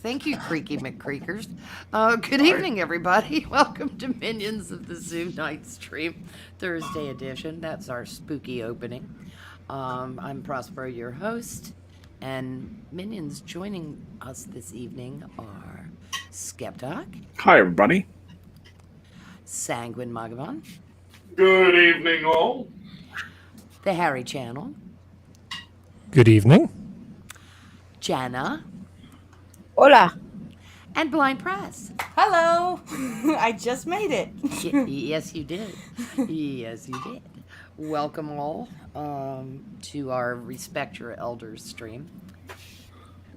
Thank you, Creaky McCreakers. Good evening, everybody. Welcome to Minions of the Zoom Night Stream, Thursday edition. That's our spooky opening. I'm Prospero, your host, and Minions joining us this evening are Skep, Tock. Hi, everybody. Sanguine Mathghamhain. Good evening, all. The Harry Channel. Good evening. Jenna. Hola. And Blind Press. Hello. I just made it. Yes, you did. Yes, you did. Welcome all to our Respect Your Elders stream.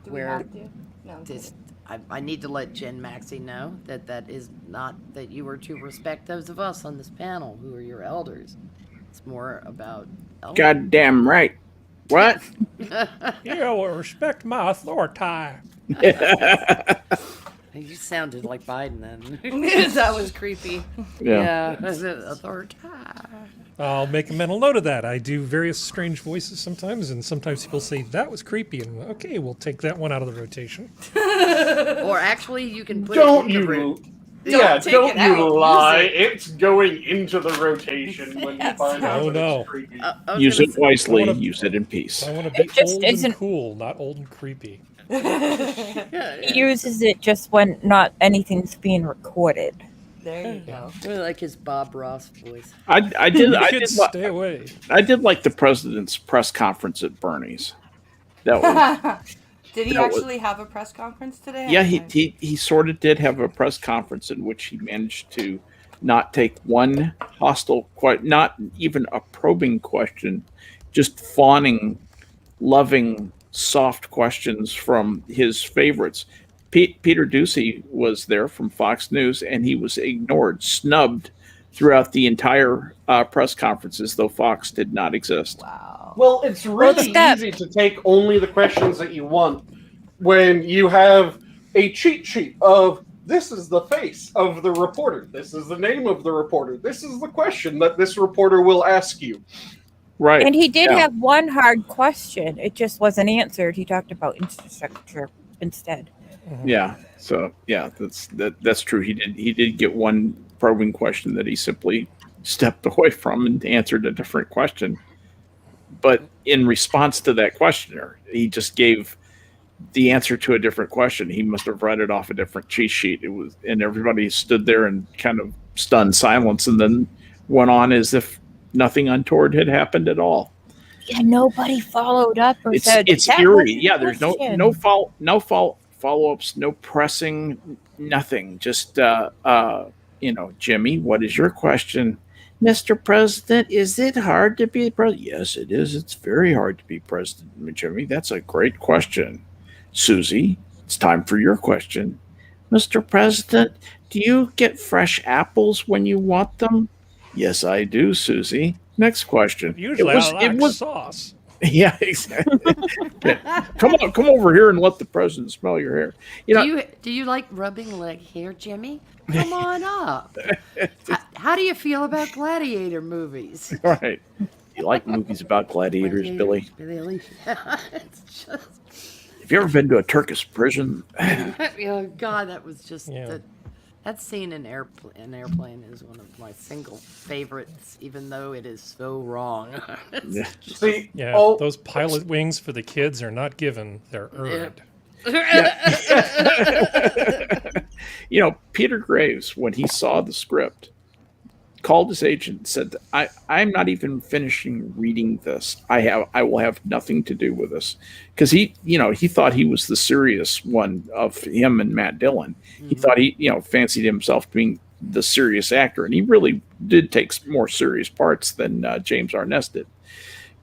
Do we have to? No. I need to let Jen Maxey know that is not that you are to respect those of us on this panel who are your elders. It's more about elders. Goddamn right. What? Yeah, well, respect my authority. You sounded like Biden then. That was creepy. Yeah. Authority. I'll make a mental note of that. I do various strange voices sometimes, and sometimes people say, that was creepy, and okay, we'll take that one out of the rotation. Or actually, you can put Don't it in the you? Don't take it out. You lie. Use It's going into the rotation when you find out Oh, that no. it's creepy. Use it wisely. I wanna- Use it in peace. I want to be It just old isn't- and cool, not old and creepy. He uses it just when not anything's being recorded. There you go. Really like his Bob Ross voice. I did. You I kids did. stay away. I did like the president's press conference at Bernie's. That was. Did he That was- actually have a press conference today? Yeah, he sort of did have a press conference in which he managed to not take one hostile, not even a probing question, just fawning, loving, soft questions from his favorites. Peter Doocy was there from Fox News, and he was ignored, snubbed throughout the entire press conferences, though Fox did not exist. Wow. Well, it's really Skep. easy to take only the questions that you want when you have a cheat sheet of this is the face of the reporter, this is the name of the reporter, this is the question that this reporter will ask you. Right. And he did Yeah. have one hard question. It just wasn't answered. He talked about infrastructure instead. Yeah. So yeah, that's true. He did get one probing question that he simply stepped away from and answered a different question. But in response to that questioner, he just gave the answer to a different question. He must have read it off a different cheat sheet. And everybody stood there in kind of stunned silence, and then went on as if nothing untoward had happened at all. Yeah, nobody followed up or said It's "That eerie. was Yeah, the there's question." no follow-ups, no pressing, nothing. Just Jimmy, what is your question? Mr. President, is it hard to be president? Yes, it is. It's very hard to be president, Jimmy. That's a great question. Susie, it's time for your question. Mr. President, do you get fresh apples when you want them? Yes, I do, Susie. Next question. Usually I like sauce. Yeah, exactly. Yeah. Come over here and let the president smell your hair. Do you like rubbing leg hair, Jimmy? Come on up. How do you feel about gladiator movies? Right. You like movies about gladiators, Billy? Billy. It's just. Have you ever been to a Turkish prison? Oh God, that was just Yeah. that scene in Airplane is one of my single favorites, even though it is so wrong. Yeah. See, Yeah, oh, those pilot wings for the kids are not given, they're earned. Peter Graves, when he saw the script, called his agent and said, I'm not even finishing reading this. I will have nothing to do with this. Because he thought he was the serious one of him and Matt Dillon. Mm-hmm. He thought he fancied himself being the serious actor, and he really did take more serious parts than James Arness did.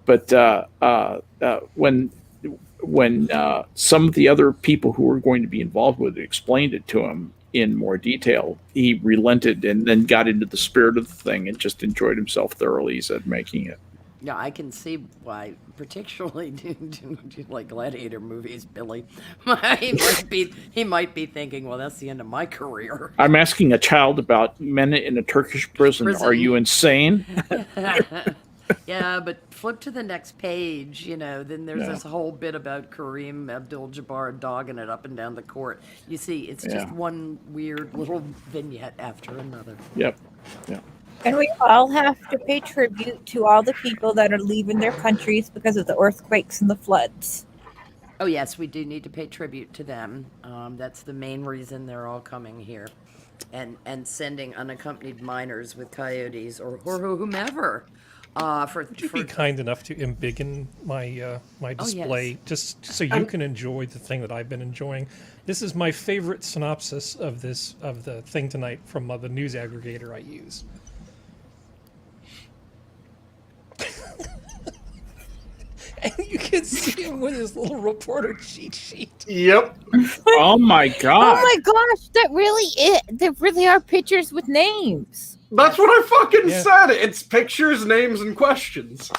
But when some of the other people who were going to be involved with it explained it to him in more detail, he relented and then got into the spirit of the thing and just enjoyed himself thoroughly, he said, making it. Yeah, I can see why, particularly do like gladiator movies, Billy. he might be thinking, well, that's the end of my career. I'm asking a child about men in a Turkish prison. Are you insane? Yeah, but flip to the next page, then there's Yeah. this whole bit about Kareem Abdul-Jabbar dogging it up and down the court. You see, it's just Yeah. one weird little vignette after another. Yep. Yeah. And we all have to pay tribute to all the people that are leaving their countries because of the earthquakes and the floods. Oh, yes, we do need to pay tribute to them. That's the main reason they're all coming here. And sending unaccompanied minors with coyotes or whomever. Would you be kind enough to embiggen my my display, yes. just so you can enjoy the thing that I've been enjoying? This is my favorite synopsis of the thing tonight from the news aggregator I use. And you can see him with his little reporter cheat sheet. Yep. Oh my Oh god. my gosh, that really there really are pictures with names. That's what I fucking Yeah. said. It's pictures, names, and questions.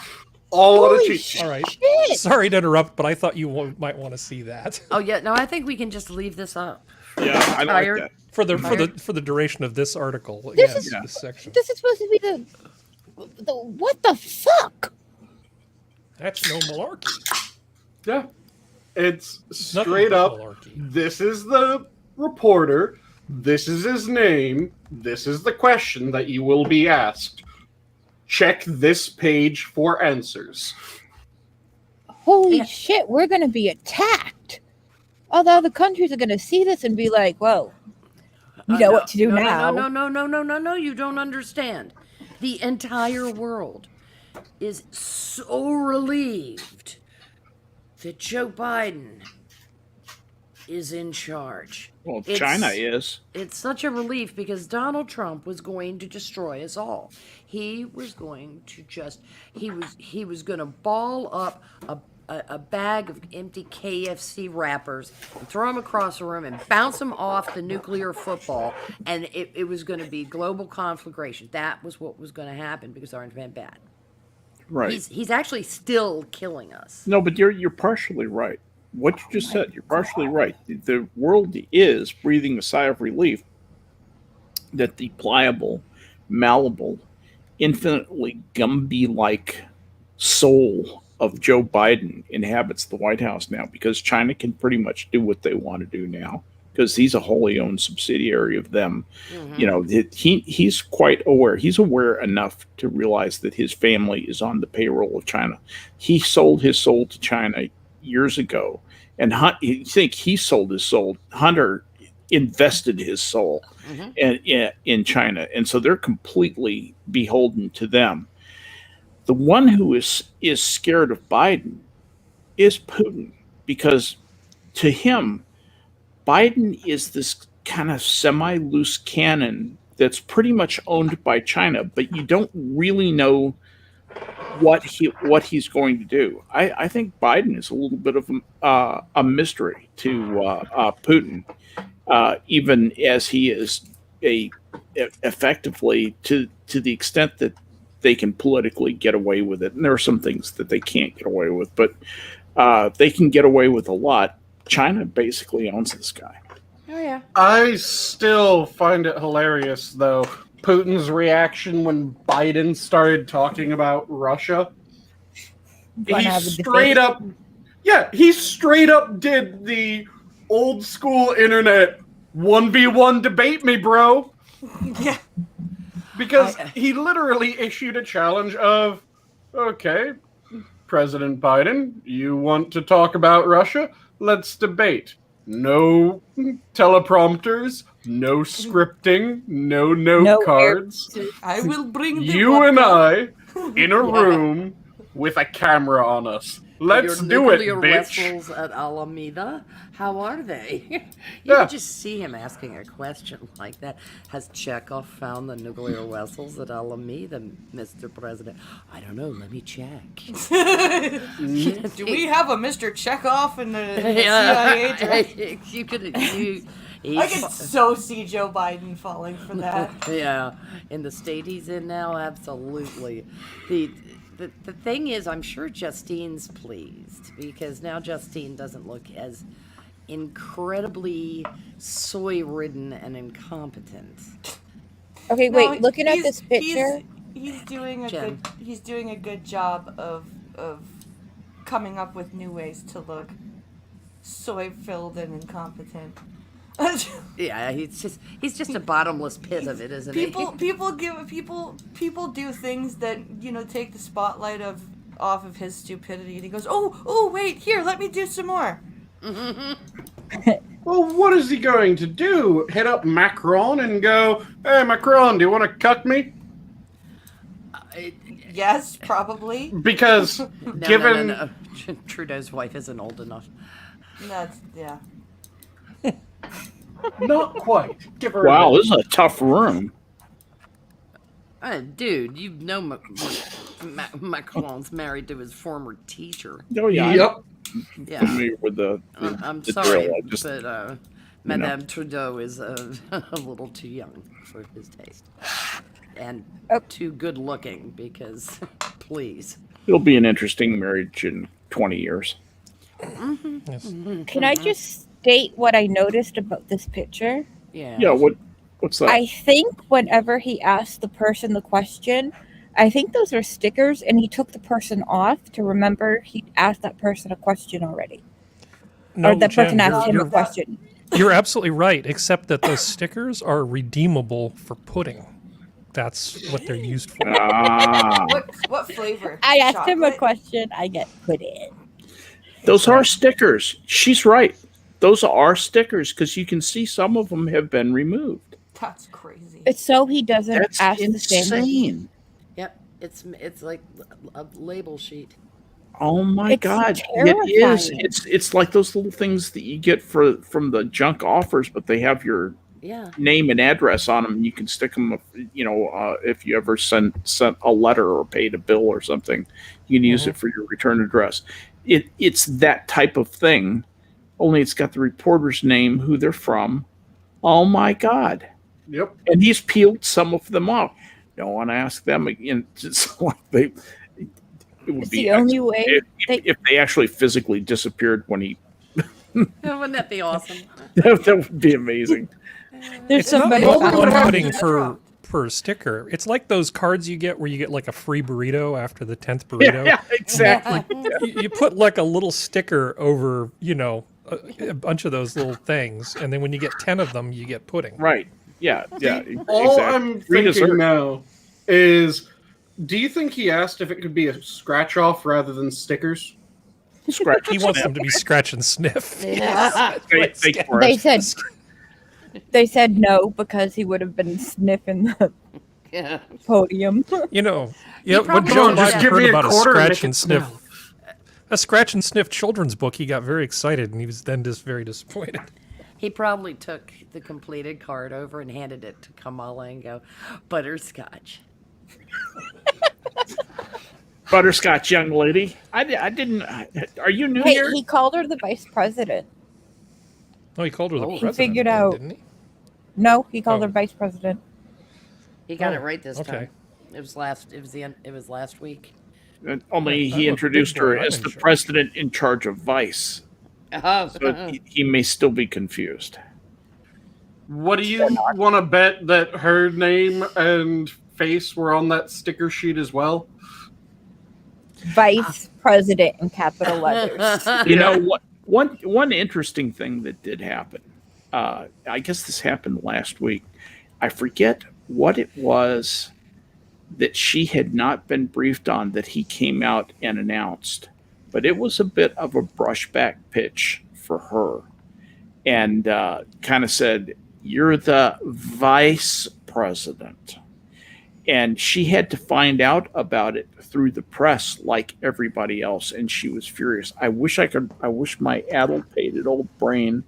All on a Holy cheat sheet. All right. Shit. Sorry to interrupt, but I thought you might want to see that Oh, yeah, no, I think we can just leave this up. Yeah, I like Tired. that. for the duration of this article. This Yes, is- this section. This is supposed to be the what the fuck? That's no malarkey. Yeah. It's Nothing straight but up. malarkey. This is the reporter. This is his name. This is the question that you will be asked. Check this page for answers. Holy Yeah. shit, we're gonna be attacked. All the other countries are gonna see this and be like, whoa, you know what to do now. No, you don't understand. The entire world is so relieved that Joe Biden is in charge. Well, It's- China is. It's such a relief because Donald Trump was going to destroy us all. He was going to he was going to ball up a bag of empty KFC wrappers and throw them across the room and bounce them off the nuclear football, and it was going to be global conflagration. That was what was going to happen because Orange Man bad. Right. He's actually still killing us. No, but you're partially right. What you just said, you're partially right. The world is breathing a sigh of relief that the pliable, malleable, infinitely Gumby-like soul of Joe Biden inhabits the White House now, because China can pretty much do what they want to do now because he's a wholly owned subsidiary of them. You know, he's quite aware. He's aware enough to realize that his family is on the payroll of China. He sold his soul to China years ago, and you think he sold his soul? Hunter invested his soul in China, and so they're completely beholden to them. The one who is scared of Biden is Putin, because to him, Biden is this kind of semi-loose cannon that's pretty much owned by China, but you don't really know what he's going to do. I think Biden is a little bit of a mystery to Putin, even as he is effectively to the extent that they can politically get away with it. And there are some things that they can't get away with, but they can get away with a lot. China basically owns this guy. Oh yeah. I still find it hilarious, though, Putin's reaction when Biden started talking about Russia. Wanna He have a straight debate? he straight up did the old school internet 1v1 debate me, bro. Yeah. Because he literally issued a challenge of, okay, President Biden, you want to talk about Russia? Let's debate. No teleprompters, no scripting, no note No cards. I will bring the You and vodka. I in a room with a camera on us. Let's Your do it, nuclear bitch. vessels at Alameda. How are they? you Yeah. could just see him asking a question like that. Has Chekhov found the nuclear vessels at Alameda, Mr. President? I don't know. Let me check. Do we have a Mr. Chekhov in the Yeah. CIA? you could. I can so see Joe Biden falling for that. Yeah, in the state he's in now, absolutely. The thing is, I'm sure Justine's pleased because now Justine doesn't look as incredibly soy-ridden and incompetent. Okay, No, wait, looking at he's- this picture, Jen. He's doing a good job of coming up with new ways to look soy-filled and incompetent. Yeah, he's just a bottomless pit of it, isn't people he? people do things that, you know, take the spotlight off of his stupidity, and he goes, oh wait, here, let me do some more. Well, what is he going to do? Hit up Macron and go, "Hey, Macron, do you want to cuck me?" Yes, probably. Because given No. Trudeau's wife isn't old enough. That's yeah. not quite. Give her Wow, a this is a tough room. Dude, you know Macron's married to his former teacher. Oh yeah, Yep. Yeah. familiar with the I'm the sorry, drill. I just, but Madame Trudeau is a little too young for his taste. And too good looking, because, please. it'll be an interesting marriage in 20 years. Yes. Can I just state what I noticed about this picture? Yeah. Yeah, what's that? I think whenever he asked the person the question, I think those are stickers, and he took the person off to remember he asked that person a question already. No, or that person Jen, asked him a question. you're absolutely right, except that those stickers are redeemable for pudding. That's what they're used for. Ah, What flavor? I asked him a Chocolate? question, I get put in. those are stickers. She's right. Those are stickers because you can see some of them have been removed. That's crazy. It's so he doesn't That's ask the same. insane. Yep. It's like a label sheet. Oh my It's God! It is. terrifying. It's like those little things that you get from the junk offers, but they have your Yeah. name and address on them. You can stick them. You know, if you ever sent a letter or paid a bill or something, you can use it for your return address. It's that type of thing. Only it's got the reporter's name, who they're from. Oh my God! Yep. And he's peeled some of them off. Don't want to ask them again. It's like it would It's be the only way if they actually physically disappeared when he. Wouldn't that be awesome? That would be amazing. there's It's not somebody like found one out. pudding per sticker. It's like those cards you get where you get like a free burrito after the 10th burrito. Yeah, exactly. You put like a little sticker over, you know, a bunch of those little things, and then when you get 10 of them, you get pudding. Right. Yeah. Yeah. All exactly. I'm Free thinking dessert. now is, do you think he asked if it could be a scratch off rather than stickers? Scratch. He wants them to be scratch and sniff. Fake for They us. said they said no because he would have been sniffing the Yeah. podium. You know, yeah. When probably Joe won't just Biden give heard me a about a quarter and scratch make and it sniff, smell. a scratch and sniff children's book, he got very excited, and he was then just very disappointed. He probably took the completed card over and handed it to Kamala and go, butterscotch. Butterscotch, young lady. I didn't. Are you new Hey, here? he called her the vice president. Oh, he called her the He president. figured then, out- didn't he? No, he called Oh. her vice president. He got Oh, it right this okay. time. It was last week. Only I'm he a introduced big boy, her I'm as in the charge. president in charge of Vice. Oh, So he may still be confused. What do you want to bet that her name and face were on that sticker sheet as well? Vice president in capital letters. You know what? One interesting thing that did happen. I guess this happened last week. I forget what it was that she had not been briefed on that he came out and announced, but it was a bit of a brushback pitch for her, and kind of said, "You're the vice president." And she had to find out about it through the press like everybody else, and she was furious. I wish my addle-pated old brain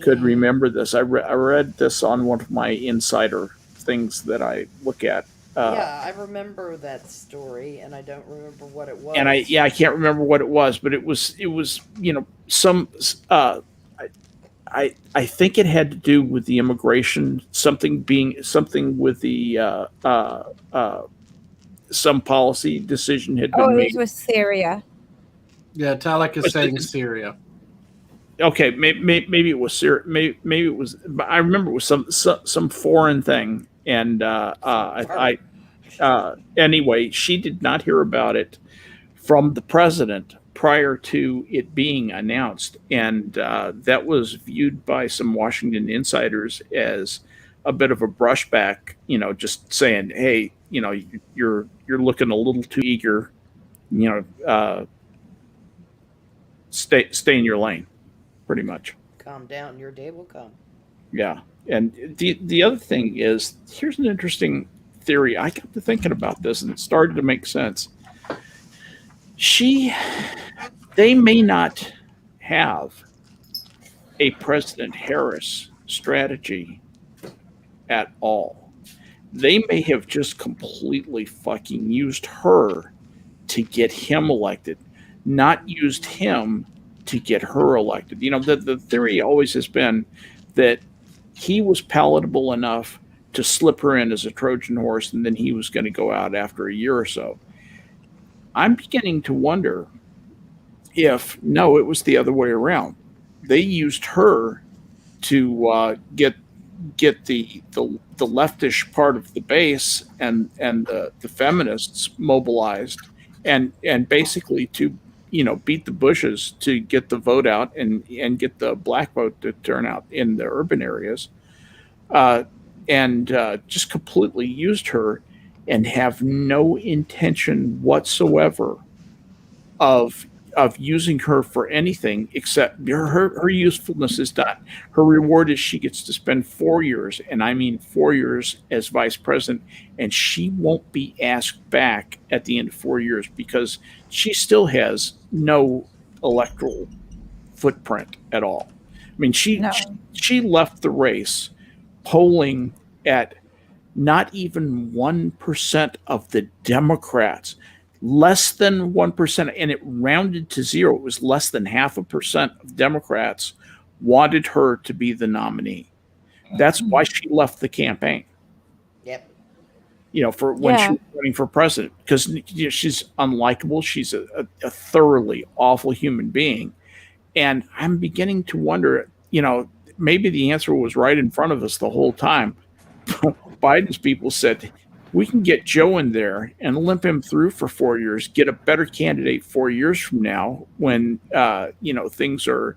could remember this. I read this on one of my insider things that I look at. yeah, I remember that story, and I don't remember what it was. And I can't remember what it was, but it was some I think it had to do with the immigration, something with the some policy decision had been Oh, it made. was with Syria. Yeah, Talek is But saying this- Syria. Okay, maybe it was maybe it was. But I remember it was some foreign thing, and I anyway, she did not hear about it from the president prior to it being announced, and that was viewed by some Washington insiders as a bit of a brushback. Just saying, "Hey, you're looking a little too eager. Stay in your lane," pretty much. Calm down. Your day will come. Yeah, and the other thing is, here's an interesting theory. I got to thinking about this, and it started to make sense. They may not have a President Harris strategy at all. They may have just completely fucking used her to get him elected, not used him to get her elected. The theory always has been that he was palatable enough to slip her in as a Trojan horse, and then he was going to go out after a year or so. I'm beginning to wonder if, no, it was the other way around. They used her to get the leftish part of the base and the feminists mobilized, and basically to beat the bushes to get the vote out and get the black vote to turn out in the urban areas, and just completely used her and have no intention whatsoever of using her for anything except her usefulness is done. Her reward is she gets to spend 4 years, and I mean 4 years, as vice president, and she won't be asked back at the end of 4 years because she still has no electoral footprint at all. I mean, she left the race polling at not even 1% of the Democrats, less than 1%, and it rounded to zero. It was less than 0.5% of Democrats wanted her to be the nominee. That's why she left the campaign. Yep. For when she was running for president, because she's unlikable. She's a thoroughly awful human being, and I'm beginning to wonder. Maybe the answer was right in front of us the whole time. Biden's people said, we can get Joe in there and limp him through for 4 years, get a better candidate 4 years from now when, things are,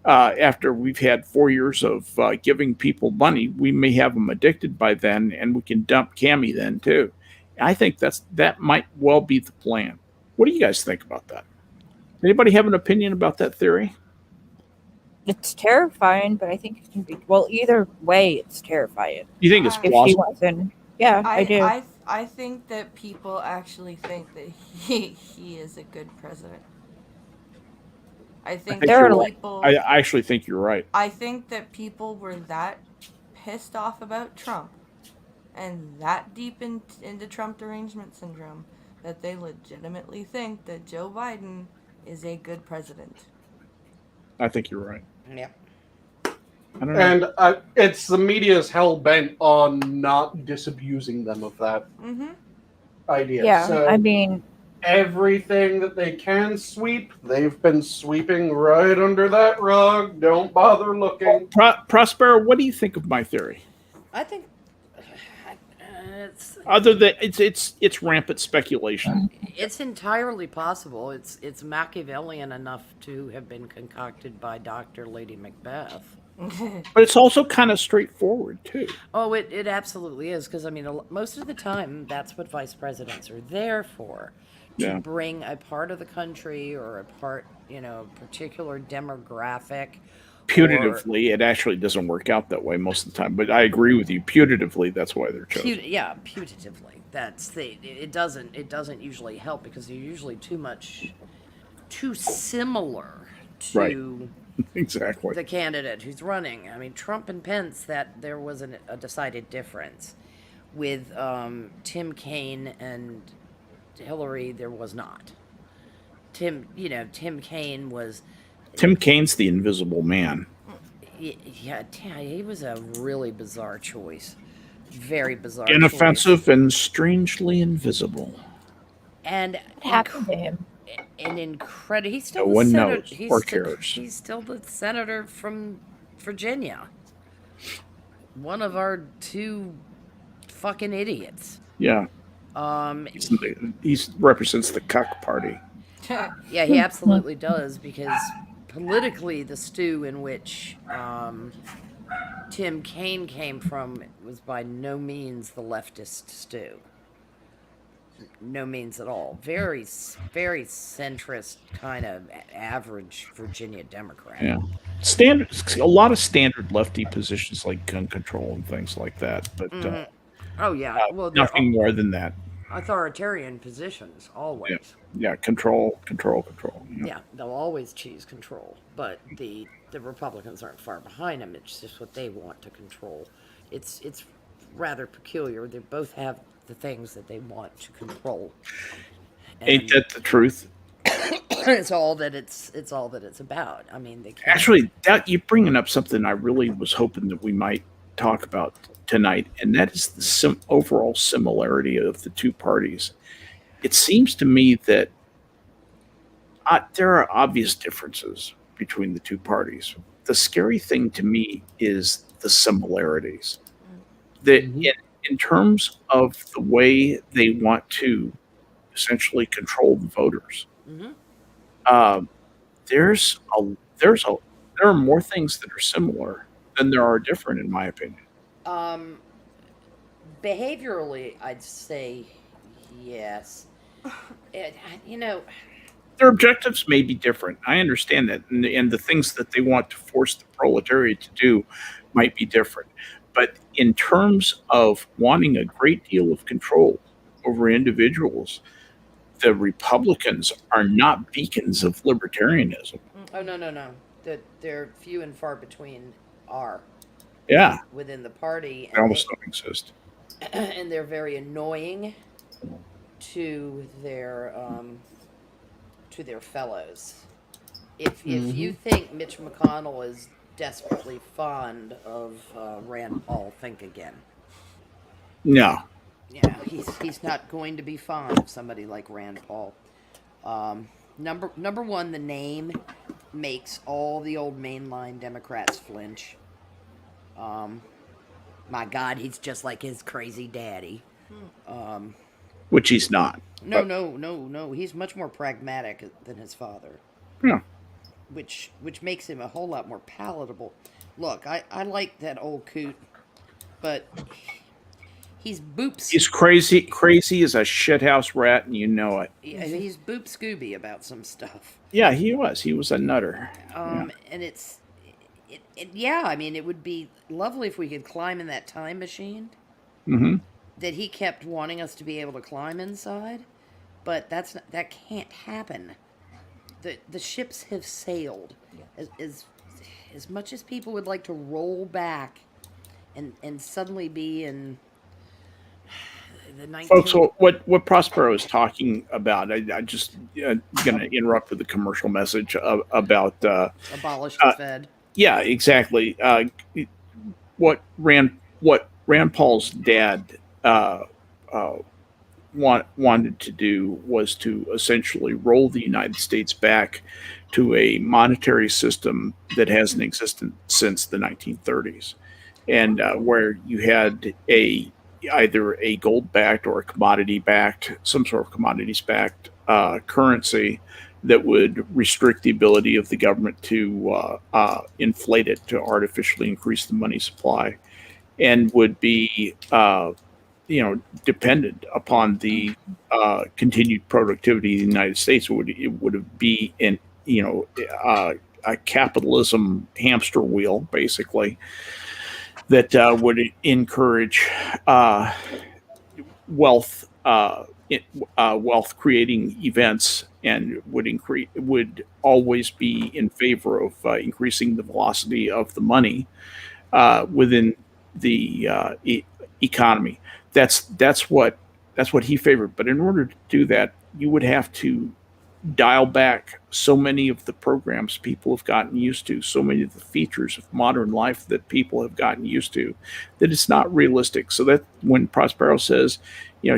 after we've had 4 years of giving people money, we may have them addicted by then, and we can dump Cammie then too. I think that might well be the plan. What do you guys think about that? Anybody have an opinion about that theory? It's terrifying, but I think it can be, either way, it's terrifying. You think it's If she plausible? wasn't, I do. I think that people actually think that he is a good president. I think people. I actually think you're right. I think that people were that pissed off about Trump and that deep into Trump derangement syndrome that they legitimately think that Joe Biden is a good president. I think you're right. Yeah. I don't know. And it's the media's hell bent on not disabusing them of that idea. Yeah, So I mean, everything that they can sweep, they've been sweeping right under that rug. Don't bother looking. Prospero, what do you think of my theory? I think it's Other than it's rampant speculation. it's entirely possible. It's Machiavellian enough to have been concocted by Dr. Lady Macbeth. But it's also kind of straightforward too. Oh, it absolutely is, because most of the time that's what vice presidents are there for, to bring a part of the country or a part, particular demographic. Putatively, it actually doesn't work out that way most of the time. But I agree with you. Putatively, that's why they're chosen. Putatively, it doesn't usually help because they're usually too similar to. Right. Exactly. The candidate who's running. Trump and Pence, that there was a decided difference. With Tim Kaine and Hillary, there was not. Tim Kaine was... Tim Kaine's the invisible man. Yeah, he was a really bizarre choice. Very bizarre Inoffensive and strangely invisible. And what happened to him? And incredible. He's still no one knows or cares. He's still the senator from Virginia. One of our two fucking idiots. Yeah. He represents the cuck party. Yeah, he absolutely does, because politically, the stew in which Tim Kaine came from was by no means the leftist stew. No means at all. Very, very centrist, kind of average Virginia Democrat. Yeah, a lot of standard lefty positions like gun control and things like that, but Oh yeah, well, nothing more than that. Authoritarian positions always. Yeah, control. Yeah, they'll always choose control, but the Republicans aren't far behind them. It's just what they want to control. It's rather peculiar. They both have the things that they want to control. Ain't that the truth? It's all that it's about. I mean, they can't. Actually, that you're bringing up something I really was hoping that we might talk about tonight, and that is the overall similarity of the two parties. It seems to me that there are obvious differences between the two parties. The scary thing to me is the similarities. That in terms of the way they want to essentially control the voters, there are more things that are similar than there are different, in my opinion. Behaviorally, I'd say yes. Their objectives may be different. I understand that, and the things that they want to force the proletariat to do might be different. But in terms of wanting a great deal of control over individuals, the Republicans are not beacons of libertarianism. Oh, no. They're few and far between are. Yeah. Within the party. They almost don't exist. And they're very annoying to their fellows. If you think Mitch McConnell is desperately fond of Rand Paul, think again. No. Yeah, he's not going to be fond of somebody like Rand Paul. Number one, the name makes all the old mainline Democrats flinch. My God, he's just like his crazy daddy. Which he's not. No. He's much more pragmatic than his father. Yeah. Which makes him a whole lot more palatable. Look, I like that old coot, but he's boops. He's crazy as a shithouse rat, and you know it. Yeah, he's boop Scooby about some stuff. Yeah, he was. He was a nutter. And I mean, it would be lovely if we could climb in that time machine that he kept wanting us to be able to climb inside, but that can't happen. The ships have sailed. As much as people would like to roll back and suddenly be in the 19th... Folks, what Prospero is talking about, I just going to interrupt with a commercial message about abolish the Fed. Yeah, exactly. What Rand Paul's dad wanted to do was to essentially roll the United States back to a monetary system that hasn't existed since the 1930s, and where you had either a gold-backed or a commodity-backed, some sort of commodities-backed currency that would restrict the ability of the government to inflate it, to artificially increase the money supply, and would be dependent upon the continued productivity of the United States. It would be in a capitalism hamster wheel, basically, that would encourage wealth creating events, and would always be in favor of increasing the velocity of the money within the economy. That's what he favored. But in order to do that, you would have to dial back so many of the programs people have gotten used to, so many of the features of modern life that people have gotten used to, that it's not realistic. So that when Prospero says, he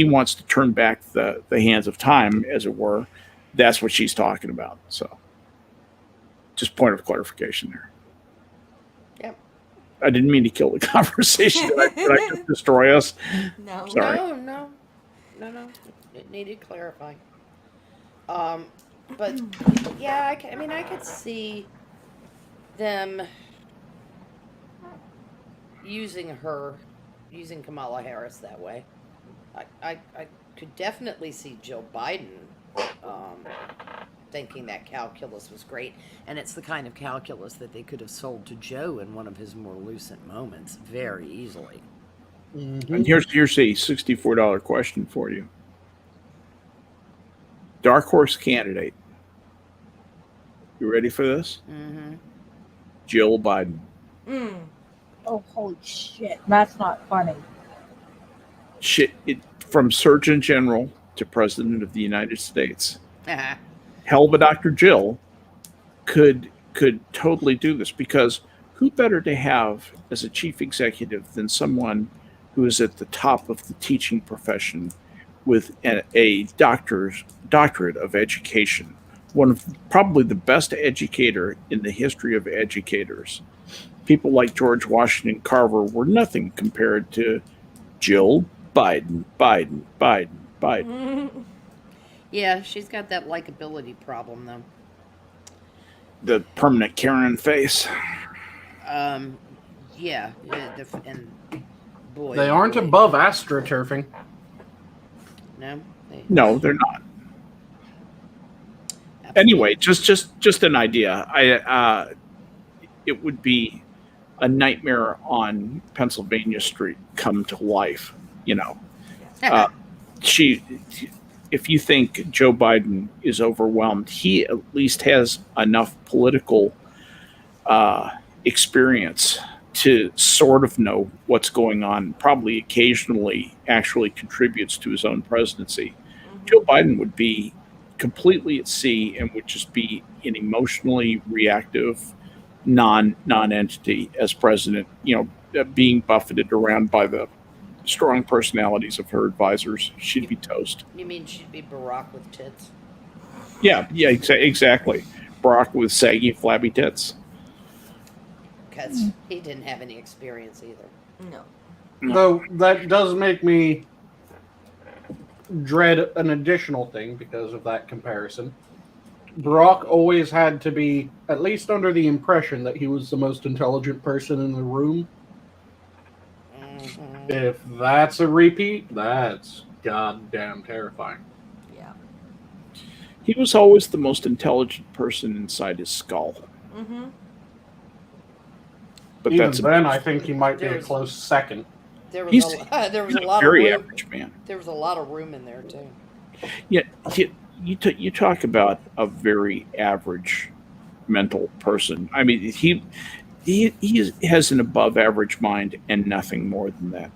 wants to turn back the hands of time, as it were, that's what she's talking about. So just point of clarification there. Yep. I didn't mean to kill the conversation. Did I just destroy us? No. Sorry. No. No. It needed clarifying. But yeah, I mean, I could see them using Kamala Harris that way. I could definitely see Joe Biden thinking that calculus was great, and it's the kind of calculus that they could have sold to Joe in one of his more lucent moments very easily. And here's a $64 question for you. Dark horse candidate. You ready for this? Mm-hmm. Jill Biden. Oh, holy shit. That's not funny. From Surgeon General to President of the United States. Uh-huh. Hell of a Dr. Jill could totally do this, because who better to have as a chief executive than someone who is at the top of the teaching profession with a doctorate of education, one of probably the best educator in the history of educators. People like George Washington Carver were nothing compared to Jill Biden. Yeah, she's got that likability problem, though. The permanent Karen face. Yeah, and boy, They aren't above astroturfing. No, they're not. Anyway, just an idea. It would be a nightmare on Pennsylvania Street come to life. You know, if you think Joe Biden is overwhelmed, he at least has enough political experience to sort of know what's going on, probably occasionally actually contributes to his own presidency. Joe Biden would be completely at sea and would just be an emotionally reactive non-entity as president, being buffeted around by the strong personalities of her advisors. She'd be toast. You mean she'd be Barack with tits? Yeah, exactly. Barack with saggy, flabby tits. Because he didn't have any experience either. No. Though that does make me dread an additional thing because of that comparison. Barack always had to be at least under the impression that he was the most intelligent person in the room. Mm-hmm. If that's a repeat, that's goddamn terrifying. Yeah. He was always the most intelligent person inside his skull. Mm-hmm. But Even that's then, I think he might be a close second. There was he's a a lot very of room. average man. There was a lot of room in there too. Yeah, you talk about a very average mental person. I mean, he has an above average mind and nothing more than that.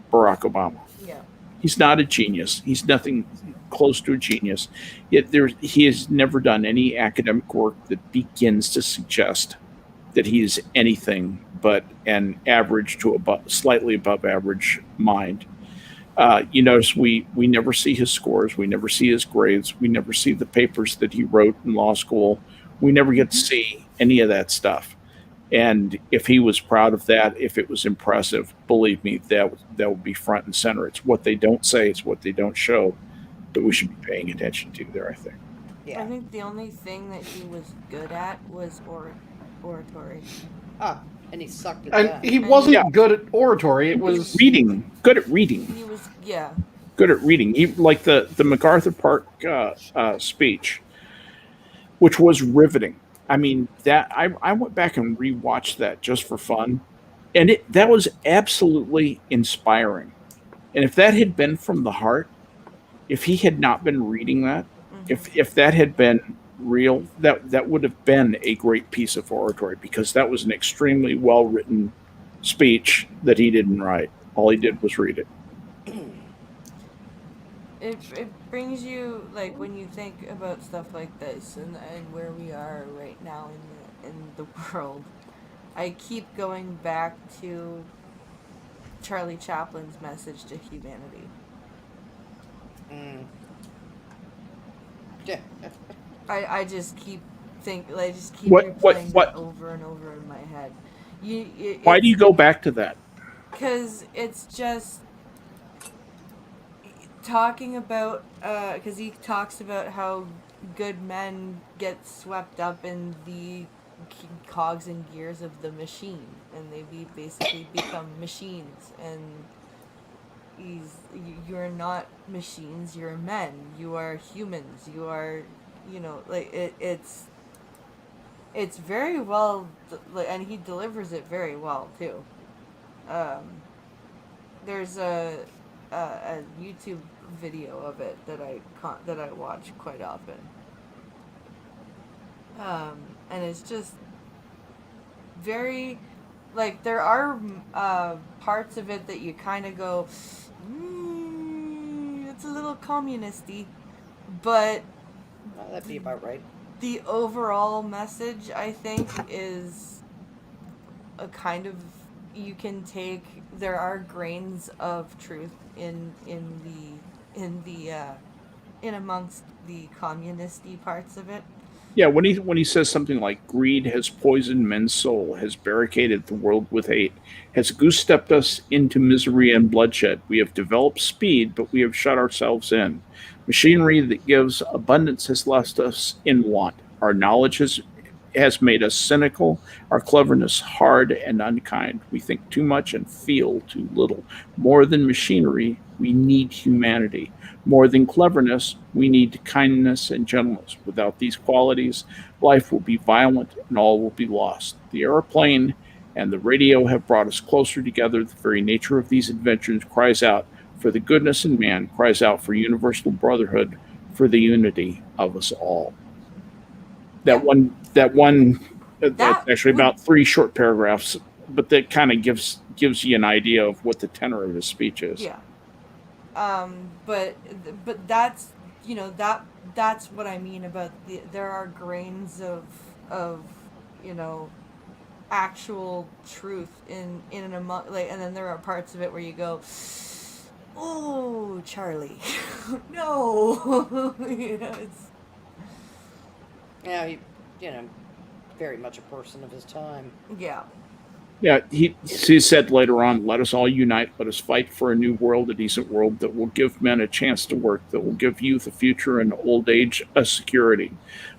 Barack Obama. Yeah. He's not a genius. He's nothing close to a genius. Yet he has never done any academic work that begins to suggest that he is anything but an average to slightly above average mind. You notice we never see his scores. We never see his grades. We never see the papers that he wrote in law school. We never get to see any of that stuff. And if he was proud of that, if it was impressive, believe me, that would be front and center. It's what they don't say, it's what they don't show that we should be paying attention to there, I think. Yeah. I think the only thing that he was good at was oratory. And he sucked at And that. he wasn't Yeah. good at oratory. It was Reading, good at reading. He was, yeah. Good at reading. Like the MacArthur Park speech, which was riveting. I mean, that I went back and rewatched that just for fun, and that was absolutely inspiring. And if that had been from the heart, if he had not been reading that, if that had been real, that would have been a great piece of oratory, because that was an extremely well written speech that he didn't write. All he did was read it. It brings you, like, when you think about stuff like this and where we are right now in the world, I keep going back to Charlie Chaplin's message to humanity. Yeah. I just keep replaying What? it over and over in my head. Why do you go back to that? Because it's just, talking about, because he talks about how good men get swept up in the cogs and gears of the machine, and they basically become machines. And you're not machines. You're men. You are humans. You are, like it's very well, and he delivers it very well too. There's a YouTube video of it that I watch quite often. And it's just very, like, there are parts of it that you kind of go, it's a little communisty, but Well, that'd be about right. the overall message, I think, is a kind of, you can take, there are grains of truth in amongst the communisty parts of it. Yeah, when he says something like greed has poisoned men's soul, has barricaded the world with hate, has goose-stepped us into misery and bloodshed. We have developed speed, but we have shut ourselves in. Machinery that gives abundance has left us in want. Our knowledge has made us cynical, our cleverness hard and unkind. We think too much and feel too little. More than machinery, we need humanity. More than cleverness, we need kindness and gentleness. Without these qualities, life will be violent and all will be lost. The airplane and the radio have brought us closer together. The very nature of these adventures cries out for the goodness in man, cries out for universal brotherhood, for the unity of us all. That's actually about 3 short paragraphs, but that kind of gives you an idea of what the tenor of his speech is. Yeah. But that's, that's what I mean about there are grains of actual truth in and among, like, and then there are parts of it where you go, oh, Charlie, no. It's, Yeah, he, very much a person of his time. yeah. Yeah, he said later on, let us all unite, let us fight for a new world, a decent world that will give men a chance to work, that will give youth a future and old age a security.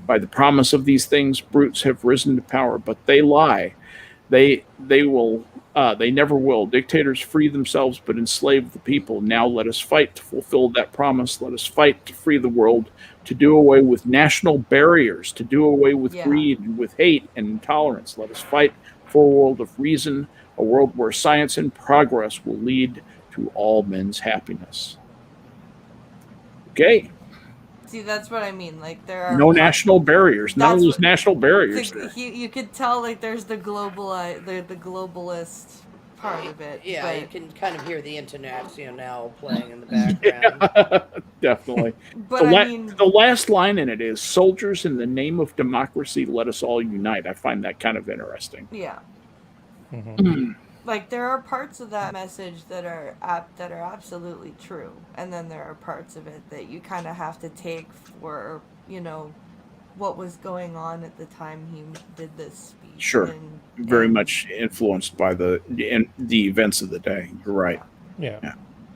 By the promise of these things, brutes have risen to power, but they lie. They never will. Dictators free themselves but enslave the people. Now let us fight to fulfill that promise. Let us fight to free the world, to do away with national barriers, to do away with greed and with hate and intolerance. Let us fight for a world of reason, a world where science and progress will lead to all men's happiness. Okay. See, that's what I mean. Like, there are No national barriers. None of those national barriers. You could tell, like, there's the globalist part of it. Yeah, but you can kind of hear the International playing in the background. Yeah, definitely. But the last line in it is, soldiers, in the name of democracy, let us all unite. I find that kind of interesting. Yeah. Mm-hmm. Like, there are parts of that message that are absolutely true, and then there are parts of it that you kind of have to take for, what was going on at the time he did this speech. Sure. Very much influenced by the events of the day. You're right. Yeah.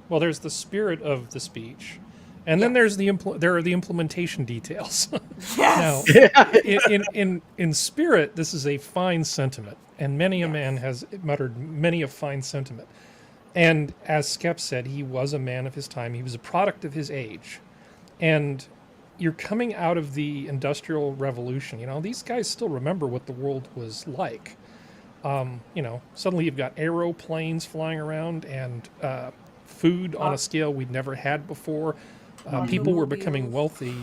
Well, there's the spirit of the speech, and then there's there are the implementation details. Yes. Now, in spirit, this is a fine sentiment, and many a man has muttered many a fine sentiment. And as Skep said, he was a man of his time. He was a product of his age, and you're coming out of the Industrial Revolution. These guys still remember what the world was like. Suddenly you've got aeroplanes flying around and food on a scale we'd never had before. People were becoming wealthy.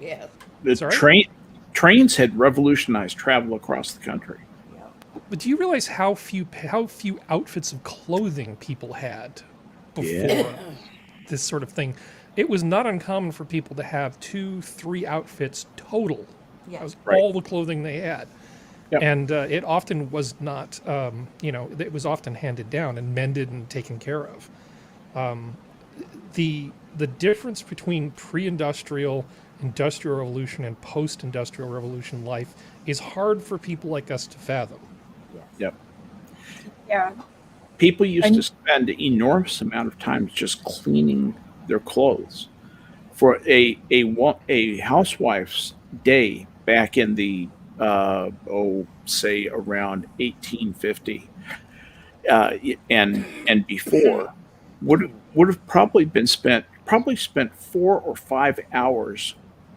Yeah. The trains had revolutionized travel across the country. But do you realize how few outfits of clothing people had before this sort of thing? It was not uncommon for people to have 2-3 outfits total. Yeah. That was Right. all the clothing they had. Yep. And it often was not, it was often handed down and mended and taken care of. The difference between pre-industrial, industrial revolution, and post-industrial revolution life is hard for people like us to fathom. Yep. Yeah. People used to spend an enormous amount of time just cleaning their clothes. For a housewife's day back in the say around 1850 and before would have probably spent 4 or 5 hours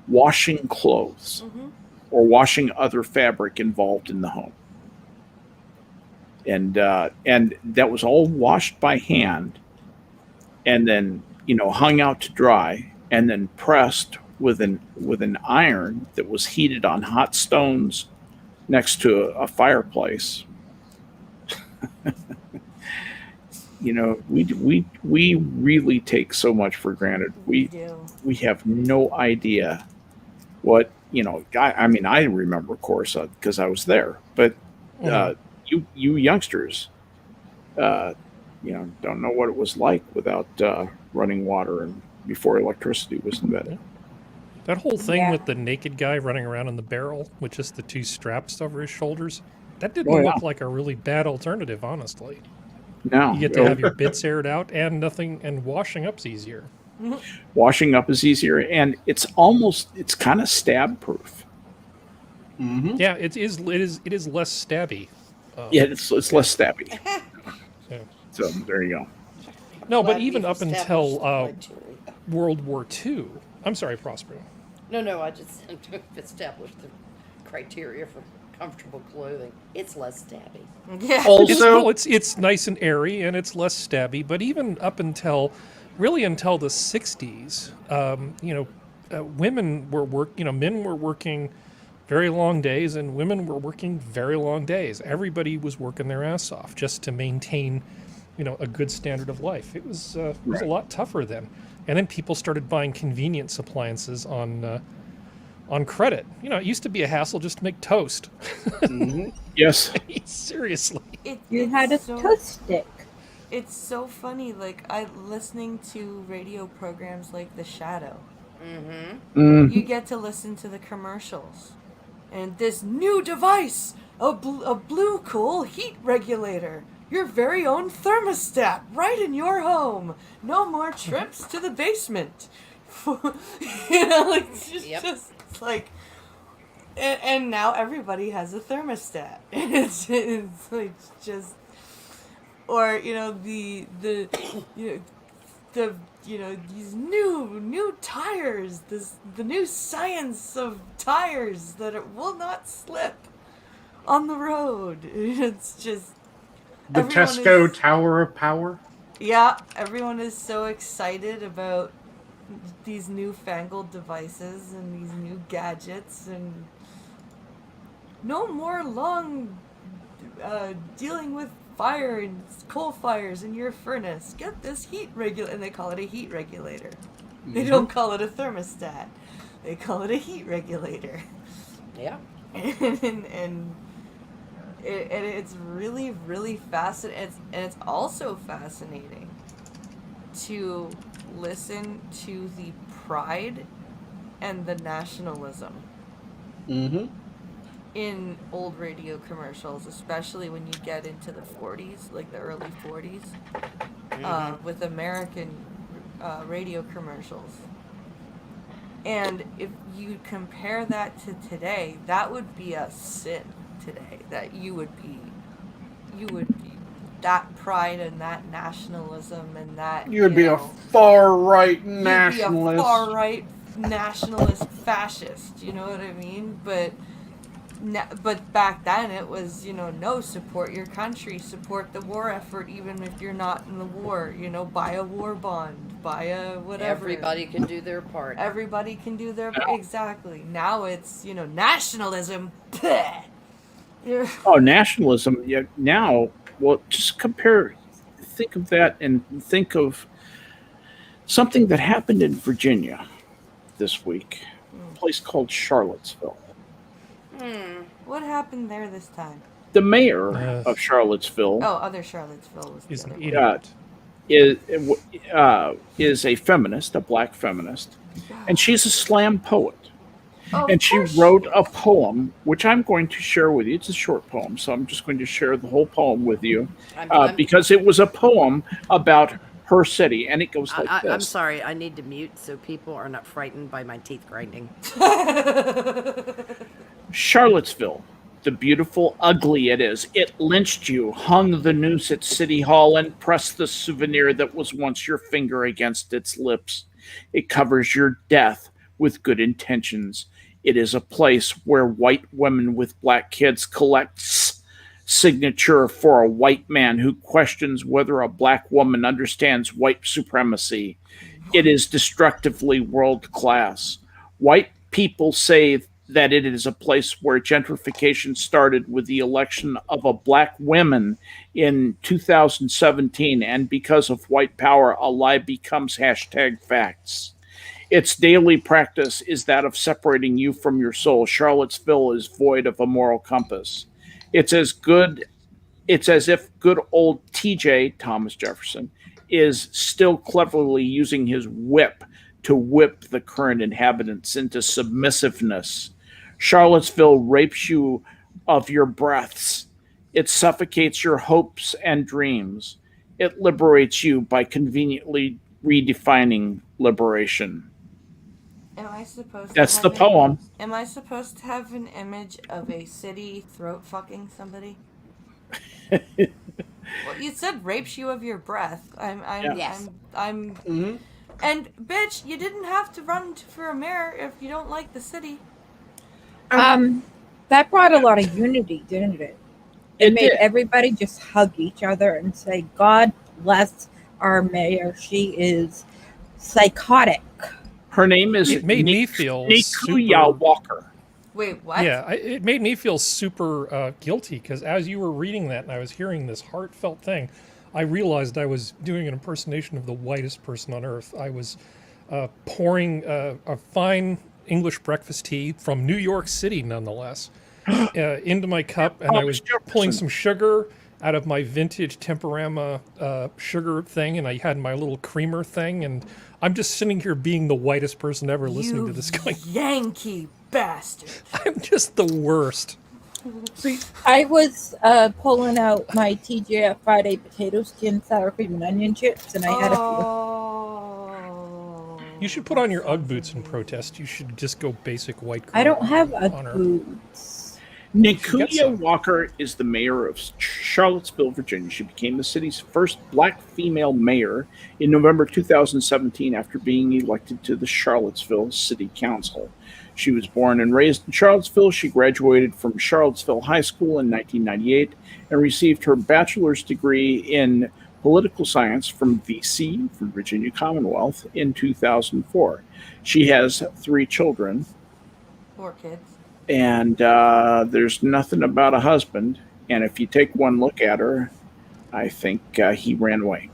washing clothes or washing other fabric involved in the home, and that was all washed by hand, and then hung out to dry, and then pressed with an iron that was heated on hot stones next to a fireplace. We really take so much for granted. We have no idea what I remember, of course, because I was there. But you youngsters, don't know what it was like without running water and before electricity was invented. That whole thing with the naked guy running around in the barrel with just the 2 straps over his shoulders, that didn't look like a really bad alternative, honestly. No. You get to have your bits aired out and washing up's easier. Washing up is easier, and it's kind of stab proof. Mm-hmm. Yeah, it is less stabby. Yeah, it's less stabby. Yeah. So there you go. No, but Glad even we've up until established the criteria. World War II, I'm sorry, Prospero. No, I just established the criteria for comfortable clothing. It's less stabby. Yeah. Also, It's nice and airy and it's less stabby. But even up until the 60s, women were men were working very long days and women were working very long days. Everybody was working their ass off just to maintain, a good standard of life. It was a lot tougher then. And then people started buying convenience appliances on credit. It used to be a hassle just to make toast. Yes. Seriously. You had a toast stick. It's so funny. Like listening to radio programs like The Shadow. You get to listen to the commercials, and this new device, a blue cool heat regulator. Your very own thermostat right in your home. No more trips to the basement. Just like, and now everybody has a thermostat. It's like just, or these new tires. The new science of tires that it will not slip on the road. It's just. the Tesco Tower of Power. Yeah, everyone is so excited about these newfangled devices and these new gadgets, and no more long dealing with fire and coal fires in your furnace. Get this heat regulator, and they call it a heat regulator. They don't call it a thermostat. They call it a heat regulator. Yeah. and it's really, really fascinating. And it's also fascinating to listen to the pride and the nationalism in old radio commercials, especially when you get into the 40s, like the early 40s, with American radio commercials. And if you compare that to today, that would be a sin today. That you would be that pride and that nationalism and that You would be a far right you'd nationalist. be a far right nationalist fascist. You know what I mean? But back then it was, no, support your country, support the war effort, even if you're not in the war. Buy a war bond, buy a whatever. Everybody can do their part. Everybody can do their exactly. Now it's nationalism. Oh, nationalism. Yeah. Now, well, just think of that, and think of something that happened in Virginia this week. A place called Charlottesville. What happened there this time? The mayor of Charlottesville. Oh, other Charlottesville was Is the an other idiot. Is a feminist, a black feminist, and she's a slam poet. Oh, And she wrote a poem, which I'm going to share with you. It's a short poem, so I'm just going to share the whole poem with you, because it was a poem about her city, and it goes like this. I'm sorry, I need to mute so people are not frightened by my teeth grinding. Charlottesville, the beautiful ugly it is. It lynched you, hung the noose at City Hall, and pressed the souvenir that was once your finger against its lips. It covers your death with good intentions. It is a place where white women with black kids collect signature for a white man who questions whether a black woman understands white supremacy. It is destructively world class. White people say that it is a place where gentrification started with the election of a black woman in 2017, and because of white power, a lie becomes #facts. Its daily practice is that of separating you from your soul. Charlottesville is void of a moral compass. It's as if good old TJ, Thomas Jefferson, is still cleverly using his whip to whip the current inhabitants into submissiveness. Charlottesville rapes you of your breaths. It suffocates your hopes and dreams. It liberates you by conveniently redefining liberation. Am I supposed That's to the have poem. Am I supposed to have an image of a city throat fucking somebody? Well, you said rapes you of your breath. Yes. And bitch, you didn't have to run for a mayor if you don't like the city. That brought a lot of unity, didn't it? It made did. everybody just hug each other and say, God bless our mayor. She is psychotic. Her name is It made me feel Nikuya super. Walker. Wait, what? Yeah, it made me feel super guilty because as you were reading that and I was hearing this heartfelt thing, I realized I was doing an impersonation of the whitest person on earth. I was pouring a fine English breakfast tea from New York City, nonetheless, into my cup, and I was pulling some sugar out of my vintage Temporama sugar thing, and I had my little creamer thing, and I'm just sitting here being the whitest person ever listening to this going, Yankee bastard. I'm just the worst. See, I was pulling out my TGF Friday potato skin, sour cream, and onion chips, and I had a few. Oh. You should put on your Ugg boots in protest. You should just go basic white. I don't have on Ugg her. boots. Get Nikuya some. Walker is the mayor of Charlottesville, Virginia. She became the city's first black female mayor in November 2017 after being elected to the Charlottesville City Council. She was born and raised in Charlottesville. She graduated from Charlottesville High School in 1998 and received her bachelor's degree in political science from VC, from Virginia Commonwealth, in 2004. She has 3 children. 4 kids. And there's nothing about a husband. And if you take one look at her, I think he ran away.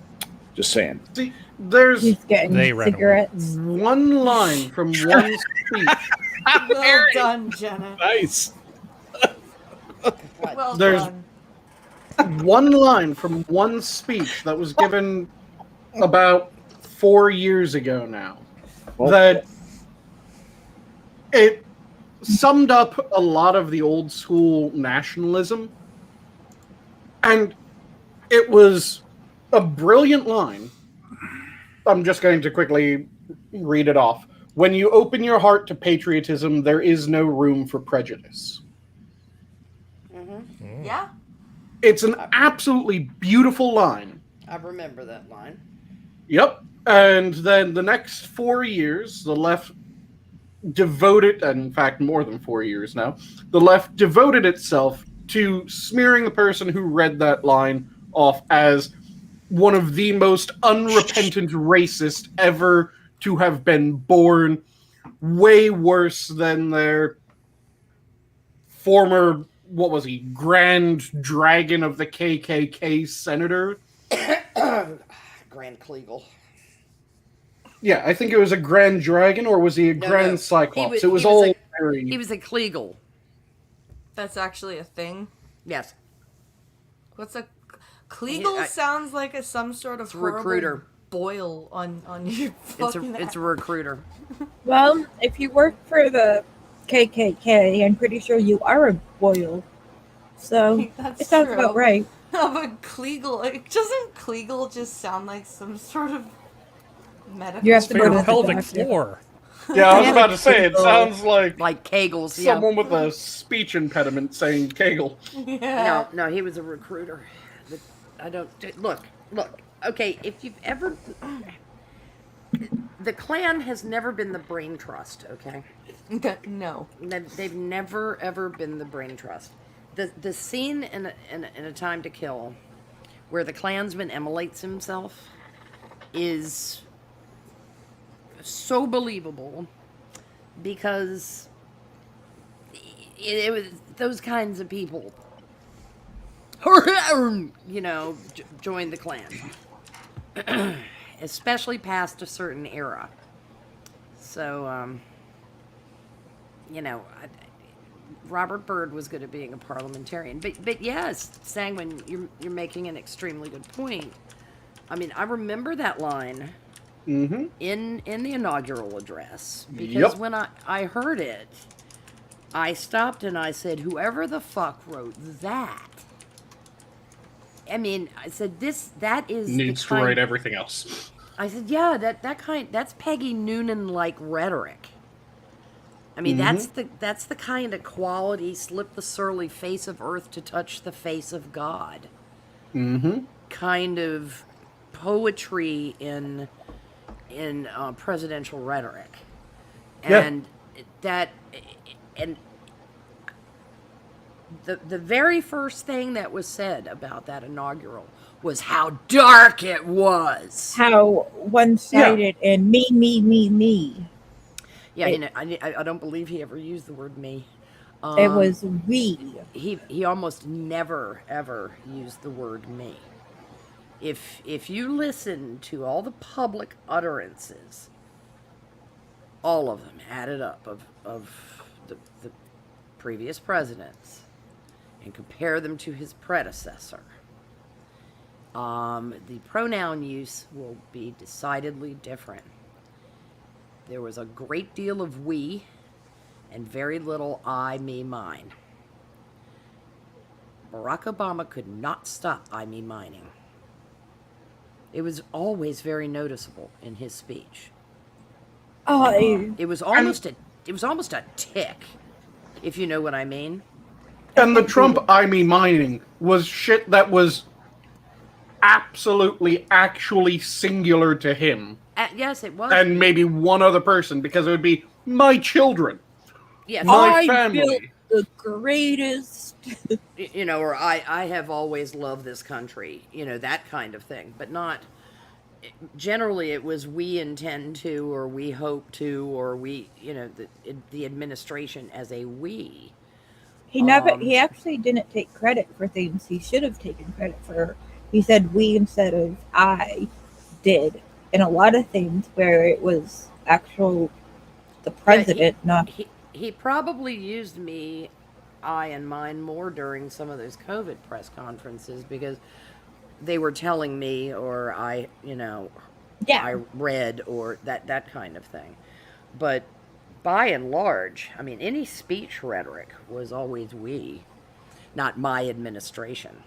Just saying. see, there's He's getting They ran away. cigarettes. one line from one speech. Well done, Jenna. Nice. Well There's- done. One line from one speech that was given about 4 years ago now. Well, That it summed up a lot of the old school nationalism. And it was a brilliant line. I'm just going to quickly read it off. When you open your heart to patriotism, there is no room for prejudice. Yeah. It's an absolutely beautiful line. I remember that line. Yep. And then the next 4 years, the left devoted, and in fact, more than 4 years now, the left devoted itself to smearing the person who read that line off as one of the most unrepentant racist ever to have been born, way worse than their former, what was he, Grand Dragon of the KKK senator. Grand Kleagle. Yeah, I think it was a Grand Dragon, or was he a No, Grand no. Cyclops? He It was was all a- very... He was a Kleagle. That's actually a thing. Yes. What's a Kleagle? Sounds like some sort of It's a horrible recruiter. boil on your fucking It's a recruiter. Well, if you work for the KKK, I'm pretty sure you are a boil. So That's it sounds true. about right. Oh, but Kleagle, doesn't Kleagle just sound like some sort of medical? You have to For go your to the pelvic doctor. floor. Yeah, I was Yeah, about to say, it Kegel. sounds like Kegels, yeah. someone with a speech impediment saying Kegel. Yeah. No, he was a recruiter. I don't look. Okay, if you've ever, the Klan has never been the brain trust. Okay, No. they've never ever been the brain trust. The scene in a Time to Kill, where the Klansman immolates himself, is so believable because it was those kinds of people, joined the Klan, especially past a certain era. So, Robert Byrd was good at being a parliamentarian, but yes, Sanguine, you're making an extremely good point. I mean, I remember that line in the inaugural address because when I heard it, I stopped and I said, "Whoever the fuck wrote that?" I mean, I said that is Needs to write everything else. I said, "Yeah, that's Peggy Noonan like rhetoric." I mean, that's the kind of quality, slip the surly face of earth to touch the face of God. Kind of poetry in presidential rhetoric, and the very first thing that was said about that inaugural was how dark it was, How one-sided and me. yeah. I don't believe he ever used the word me. It was we. He almost never ever used the word me. If you listen to all the public utterances, all of them added up of the previous presidents, and compare them to his predecessor, the pronoun use will be decidedly different. There was a great deal of we and very little I, me, mine. Barack Obama could not stop I, me, mining. It was always very noticeable in his speech. It was almost a tick, if you know what I mean. And the Trump I me mining was shit that was actually singular to him. Yes, it was. And maybe one other person, because it would be my children. Yes. My I family. built the greatest. Or I have always loved this country, that kind of thing. But not, generally it was we intend to, or we hope to, or we, the administration as a we. He actually didn't take credit for things he should have taken credit for. He said we instead of I did. In a lot of things where it was the president, not... He probably used me, I, and mine more during some of those COVID press conferences because they were telling me, or I read, or that kind of thing. But by and large, I mean, any speech rhetoric was always we, not my administration.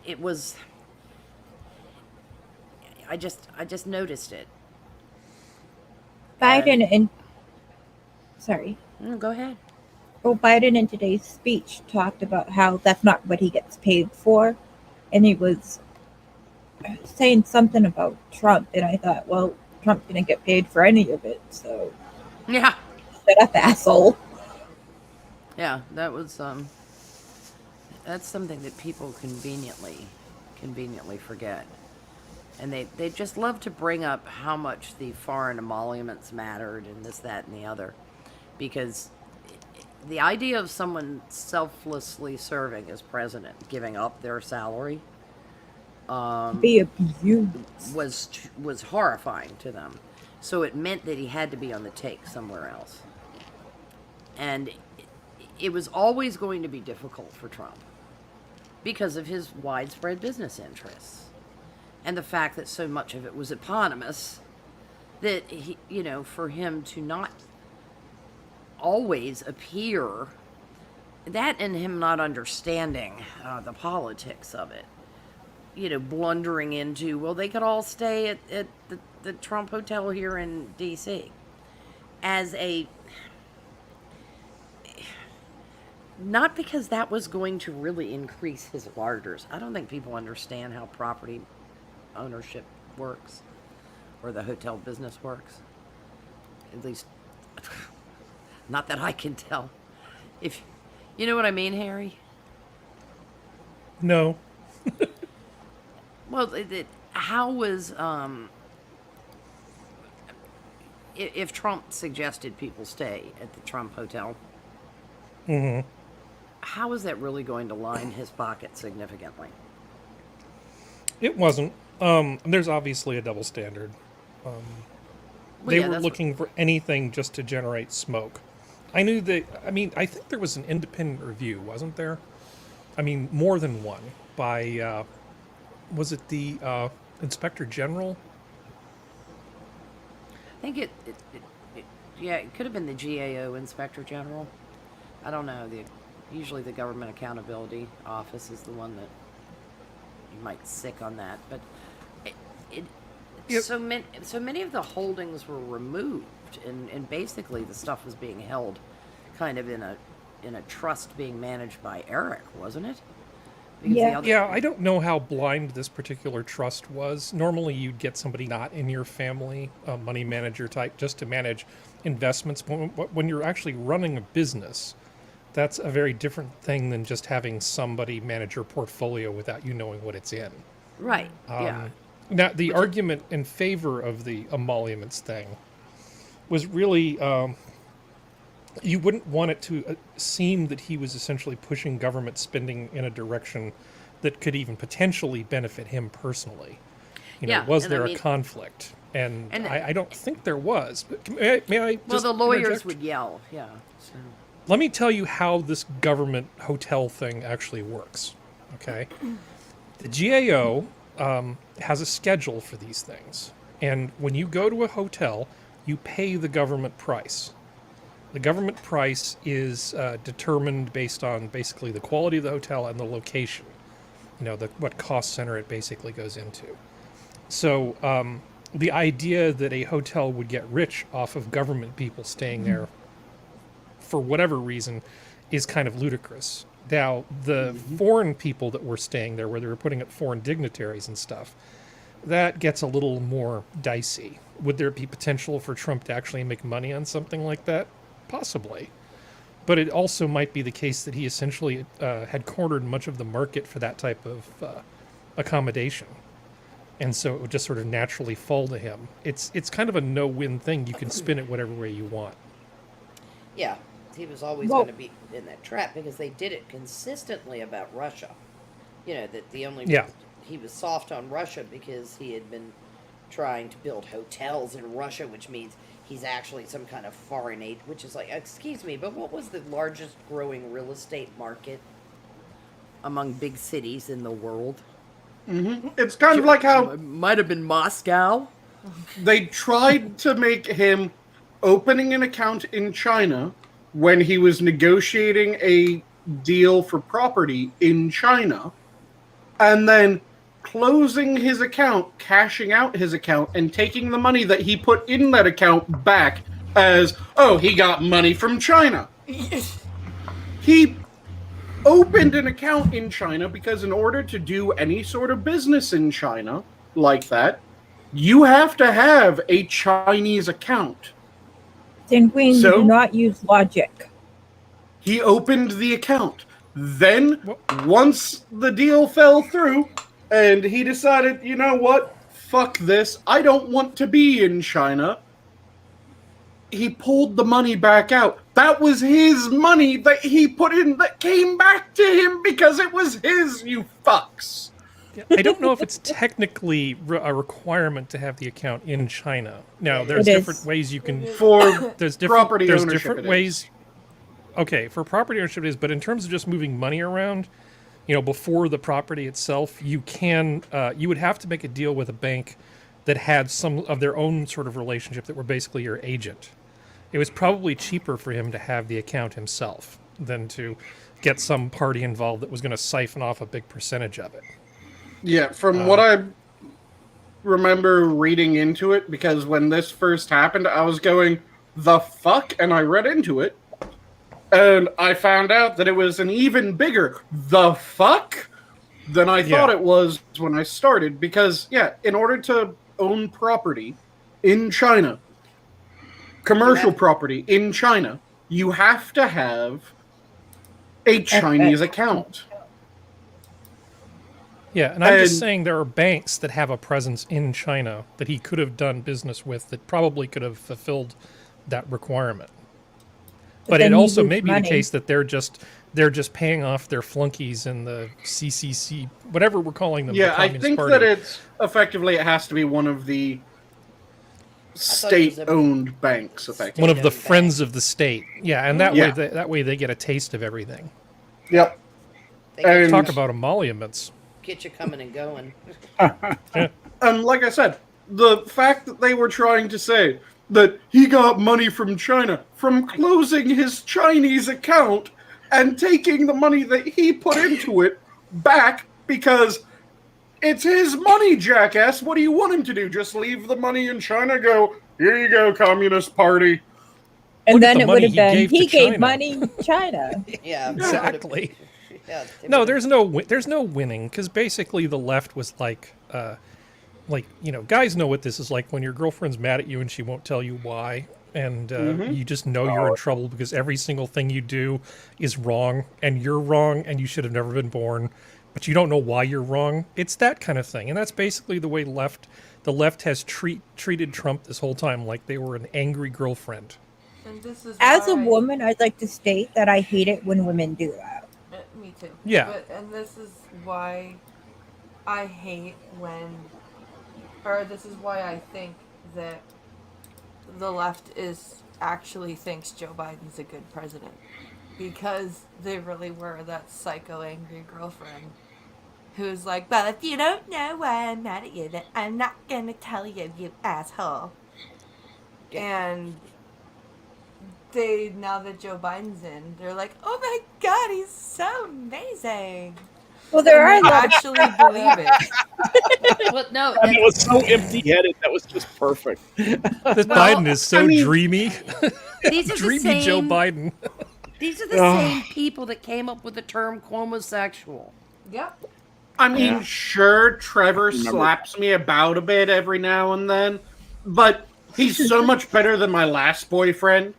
It was. I just noticed it. Biden and... Sorry. Go ahead. Well, Biden in today's speech talked about how that's not what he gets paid for. And he was saying something about Trump. And I thought, well, Trump didn't get paid for any of it. So, Yeah. shut up, asshole. Yeah, that was that's something that people conveniently forget. And they just love to bring up how much the foreign emoluments mattered and this, that, and the other. Because the idea of someone selflessly serving as president, giving up their salary, Be abused. was horrifying to them. So it meant that he had to be on the take somewhere else. And it was always going to be difficult for Trump because of his widespread business interests. And the fact that so much of it was eponymous, that he, for him to not always appear that and him not understanding the politics of it, blundering into, well, they could all stay at the Trump Hotel here in D.C. as not because that was going to really increase his larders. I don't think people understand how property ownership works or the hotel business works. At least, not that I can tell. If you know what I mean, Harry? No. Well, how was if Trump suggested people stay at the Trump Hotel? Mm-hmm. How is that really going to line his pocket significantly? It wasn't. There's obviously a double standard. They were looking for anything just to generate smoke. I think there was an independent review, wasn't there? I mean, more than one by, was it the Inspector General? I think it could have been the GAO Inspector General. I don't know. Usually the Government Accountability Office is the one that you might sick on that. But Yep. so many of the holdings were removed, and basically the stuff was being held kind of in a trust being managed by Eric, wasn't it? Because Yeah, I don't know how blind this particular trust was. Normally you'd get somebody not in your family, a money manager type, just to manage investments. But when you're actually running a business, that's a very different thing than just having somebody manage your portfolio without you knowing what it's in. Right. Yeah. Now, the argument in favor of the emoluments thing was really, you wouldn't want it to seem that he was essentially pushing government spending in a direction that could even potentially benefit him personally. Was there a conflict? And I don't think there was. But may I just well, the lawyers interject? would yell, yeah. So. Let me tell you how this government hotel thing actually works, okay? The GAO has a schedule for these things. And when you go to a hotel, you pay the government price. The government price is determined based on basically the quality of the hotel and the location. What cost center it basically goes into. So the idea that a hotel would get rich off of government people staying there for whatever reason is kind of ludicrous. Now, the foreign people that were staying there, where they were putting up foreign dignitaries and stuff, that gets a little more dicey. Would there be potential for Trump to actually make money on something like that? Possibly. But it also might be the case that he essentially had cornered much of the market for that type of accommodation. And so it would just sort of naturally fall to him. It's kind of a no-win thing. You can spin it whatever way you want. Yeah, he was always going to be in that trap because they did it consistently about Russia. That the only... Yeah. He was soft on Russia because he had been trying to build hotels in Russia, which means he's actually some kind of foreign aid, which is like, excuse me, but what was the largest growing real estate market among big cities in the world? Mm-hmm. It's kind of like how... It might have been Moscow. They tried to make him opening an account in China when he was negotiating a deal for property in China, and then closing his account, cashing out his account, and taking the money that he put in that account back as, oh, he got money from China. He opened an account in China because in order to do any sort of business in China like that, you have to have a Chinese account. Sanguine, you do not use logic. He opened the account. Then, once the deal fell through, and he decided, you know what? Fuck this. I don't want to be in China. He pulled the money back out. That was his money that he put in that came back to him because it was his, you fucks. I don't know if it's technically a requirement to have the account in China. No, there's different ways you can... There's different ways... Okay, for property ownership it is, but in terms of just moving money around, before the property itself, you would have to make a deal with a bank that had some of their own sort of relationship that were basically your agent. It was probably cheaper for him to have the account himself. than to get some party involved that was going to siphon off a big percentage of it. Yeah, from what I remember reading into it, because when this first happened, I was going, the fuck? And I read into it, and I found out that it was an even bigger the fuck than I thought it was when I started. Because, in order to own property in China, commercial property in China, you have to have a Chinese account. Yeah, and I'm just saying there are banks that have a presence in China that he could have done business with that probably could have fulfilled that requirement. But it also may be the case that they're just paying off their flunkies in the CCC, whatever we're calling them. Yeah, I think that it's effectively it has to be one of the state-owned banks, effectively. One of the friends of the state. Yeah, and that way they get a taste of everything. Yep. They Talk about emoluments. get you coming and going. And like I said, the fact that they were trying to say that he got money from China from closing his Chinese account and taking the money that he put into it back because it's his money, jackass. What do you want him to do? Just leave the money in China? Go, here you go, Communist Party. And then it would have been, he gave money to China. Yeah, exactly. Yeah, no, there's no winning, because basically the left was like, guys know what this is like when your girlfriend's mad at you and she won't tell you why, and you just know you're in trouble because every single thing you do is wrong, and you're wrong, and you should have never been born, but you don't know why you're wrong. It's that kind of thing, and that's basically the way the left has treated Trump this whole time, like they were an angry girlfriend. And this is As a woman, I'd like to state that I hate it when women do that. Me too. Yeah. And this is why I hate this is why I think that the left actually thinks Joe Biden's a good president. Because they really were that psycho angry girlfriend who's like, well, if you don't know why I'm mad at you, then I'm not gonna tell you, you asshole. And now that Joe Biden's in, they're like, oh my god, he's so amazing. Well, there are actually believe it. Well, no, I mean, it was so empty-headed. That was just perfect. This Biden is so dreamy. These are dreamy the same, Joe Biden. These are the same people that came up with the term "homosexual." Yep. I mean, sure, Trevor slaps me about a bit every now and then, but he's so much better than my last boyfriend.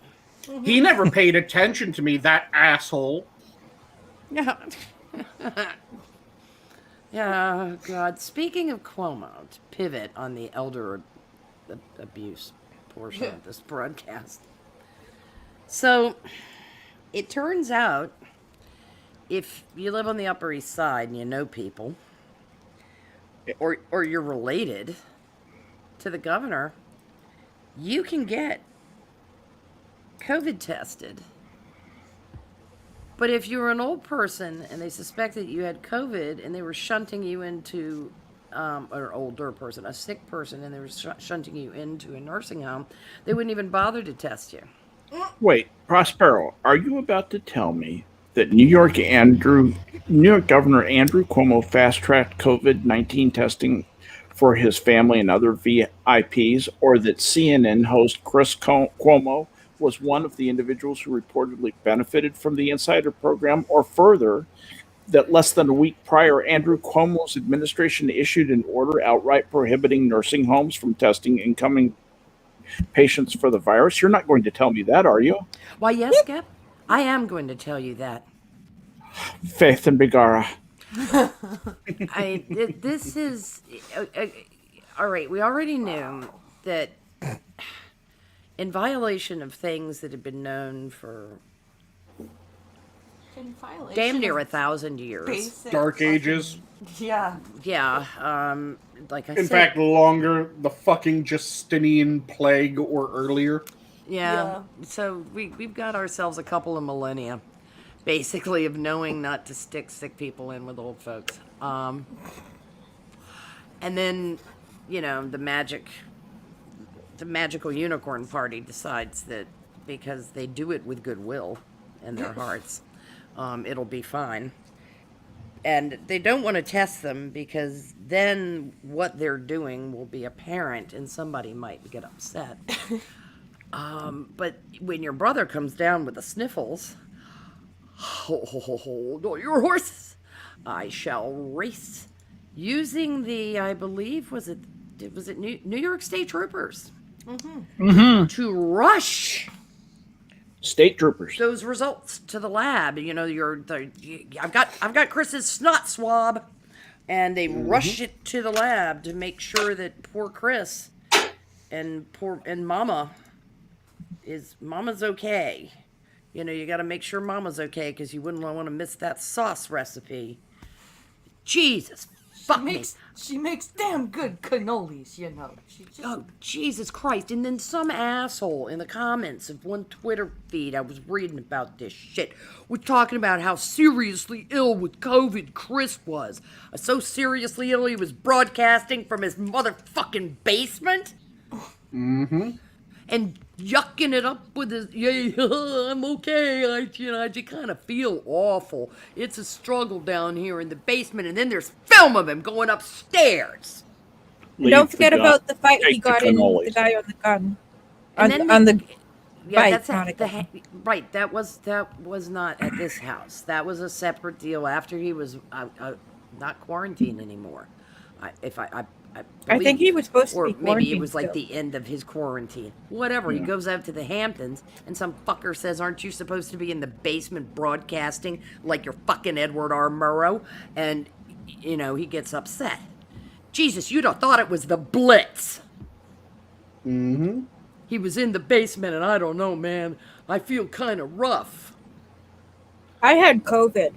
He never paid attention to me, that asshole. Yeah. Yeah, God. Speaking of Cuomo, to pivot on the elder abuse portion of this broadcast. So, it turns out, if you live on the Upper East Side and you know people, or you're related to the governor, you can get COVID tested. But if you were an old person and they suspected you had COVID and they were shunting you into, or older person, a sick person, and they were shunting you into a nursing home, they wouldn't even bother to test you. Wait, Prospero, are you about to tell me that New York Governor Andrew Cuomo fast-tracked COVID-19 testing for his family and other VIPs, or that CNN host Chris Cuomo was one of the individuals who reportedly benefited from the insider program, or further, that less than a week prior, Andrew Cuomo's administration issued an order outright prohibiting nursing homes from testing incoming patients for the virus? You're not going to tell me that, are you? Why, yes, Skep. I am going to tell you that. Faith and Begara. This is... all right, we already knew that in violation of things that have been known for damn near 1,000 years. Dark Ages. Yeah. Yeah, like I said. In fact, longer, the fucking Justinian plague or earlier. Yeah. So we've got ourselves a couple of millennia, basically, of knowing not to stick sick people in with old folks. And then, the magical unicorn party decides that because they do it with goodwill in their hearts, It'll be fine. And they don't want to test them because then what they're doing will be apparent and somebody might get upset. But when your brother comes down with the sniffles, hold on your horses. I shall race using the, I believe, was it New York State Troopers to rush State troopers. those results to the lab. You know, I've got Chris's snot swab, and they rush it to the lab to make sure that poor Chris and Mama's okay. You know, you got to make sure Mama's okay because you wouldn't want to miss that sauce recipe. Jesus, fuck me. She makes damn good cannolis, you know. Oh, Jesus Christ. And then some asshole in the comments of one Twitter feed I was reading about this shit was talking about how seriously ill with COVID Chris was. So seriously ill he was broadcasting from his motherfucking basement? And yucking it up with his, I'm okay. I just kind of feel awful. It's a struggle down here in the basement, and then there's film of him going upstairs. Don't forget about the fight he got in with the guy on the gun. On the bike, not a gun. Right. That was not at this house. That was a separate deal after he was not quarantined anymore. I think he was supposed to be quarantined. Or maybe it was like still. the end of his quarantine. Whatever. He goes out to the Hamptons, and some fucker says, aren't you supposed to be in the basement broadcasting like you're fucking Edward R. Murrow? And, you know, he gets upset. Jesus, you'd have thought it was the Blitz. He was in the basement, and I don't know, man. I feel kind of rough. I had COVID.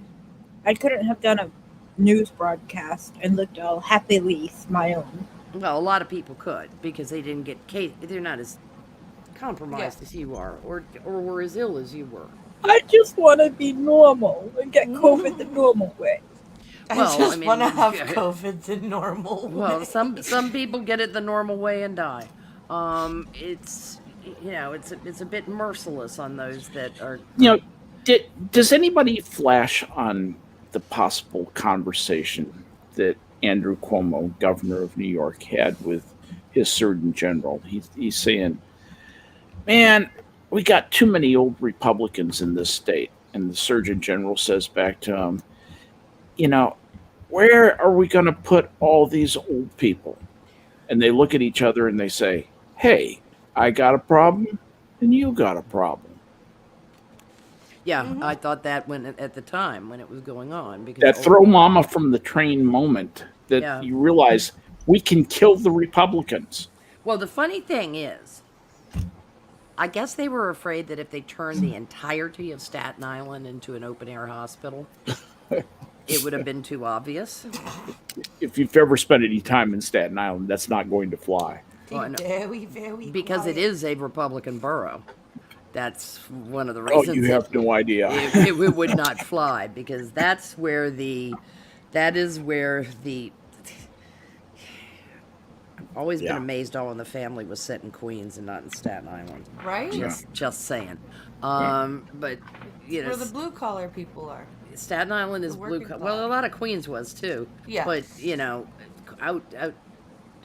I couldn't have done a news broadcast and looked all happily smiling. Well, a lot of people could because they didn't get they're not as compromised as you are, or were as ill as you were. I just want to be normal and get COVID the normal way. I just want to have COVID the normal way. Well, some people get it the normal way and die. It's it's a bit merciless on those that are. You know, does anybody flash on the possible conversation that Andrew Cuomo, governor of New York, had with his Surgeon General? He's saying, man, we got too many old Republicans in this state. And the Surgeon General says back to him, you know, where are we going to put all these old people? And they look at each other and they say, hey, I got a problem and you got a problem. Yeah, I thought that at the time when it was going on. Because that throw mama from the train moment that you realize we can kill the Republicans. Well, the funny thing is, I guess they were afraid that if they turned the entirety of Staten Island into an open-air hospital, it would have been too obvious. If you've ever spent any time in Staten Island, that's not going to fly. Very, very because quiet. it is a Republican borough. That's one of the reasons. Oh, you have no idea. It would not fly because that is where the. I've always been amazed all when the family was set in Queens and not in Staten Island. Right? Just saying. But you know, where the blue collar people are. Staten Island is blue collar. Well, a lot of Queens was too. Yeah. But you know, out.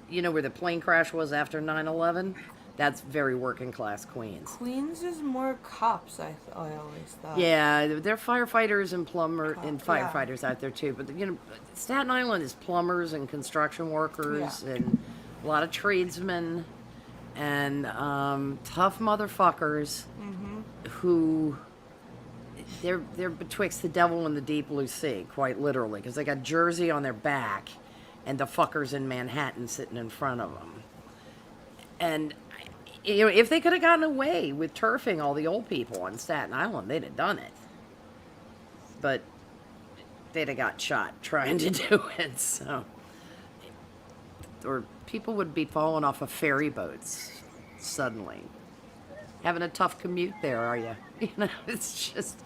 You know where the plane crash was after 9/11? That's very working class Queens. Queens is more cops, I always thought. Yeah, they're firefighters and firefighters out there too. But you know, Staten Island is plumbers and construction workers and a lot of tradesmen and tough motherfuckers who they're betwixt the devil and the deep blue sea, quite literally, because they got Jersey on their back and the fuckers in Manhattan sitting in front of them. And you know, if they could have gotten away with turfing all the old people on Staten Island, they'd have done it. But they'd have got shot trying to do it, so. Or people would be falling off of ferry boats suddenly. Having a tough commute there, are you? You know, it's just,